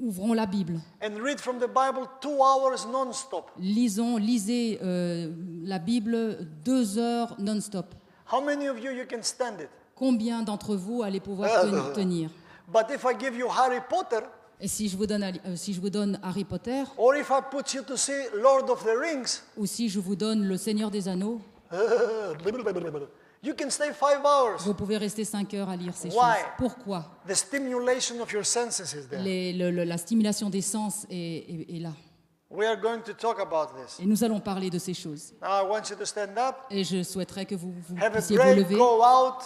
Speaker 2: ouvrons la Bible,
Speaker 1: and read from the Bible 2 hours non-stop,
Speaker 2: lisez la Bible 2 heures non-stop.
Speaker 1: how many of you can stand it?
Speaker 2: Combien d'entre vous allez pouvoir tenir?
Speaker 1: But if I give you Harry Potter,
Speaker 2: Et si je vous donne Harry Potter,
Speaker 1: or if I put you to see Lord of the Rings,
Speaker 2: ou si je vous donne Le Seigneur des Anneaux,
Speaker 1: you can stay 5 hours.
Speaker 2: vous pouvez rester 5 heures à lire ces choses.
Speaker 1: Why?
Speaker 2: Pourquoi?
Speaker 1: The stimulation of your senses is there.
Speaker 2: La stimulation des sens est là.
Speaker 1: We are going to talk about this.
Speaker 2: Et nous allons parler de ces choses.
Speaker 1: Now I want you to stand up,
Speaker 2: Et je souhaiterais que vous
Speaker 1: have a
Speaker 2: puissiez vous
Speaker 1: break,
Speaker 2: lever,
Speaker 1: go out,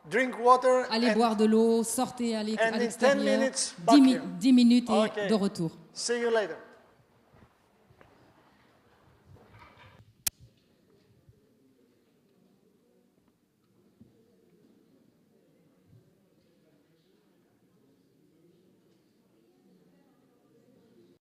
Speaker 1: drink water,
Speaker 2: aller boire de l'eau, sortez à
Speaker 1: and in 10
Speaker 2: l'extérieur,
Speaker 1: minutes, back here.
Speaker 2: 10 minutes et
Speaker 1: Okay.
Speaker 2: de retour.
Speaker 1: See you later.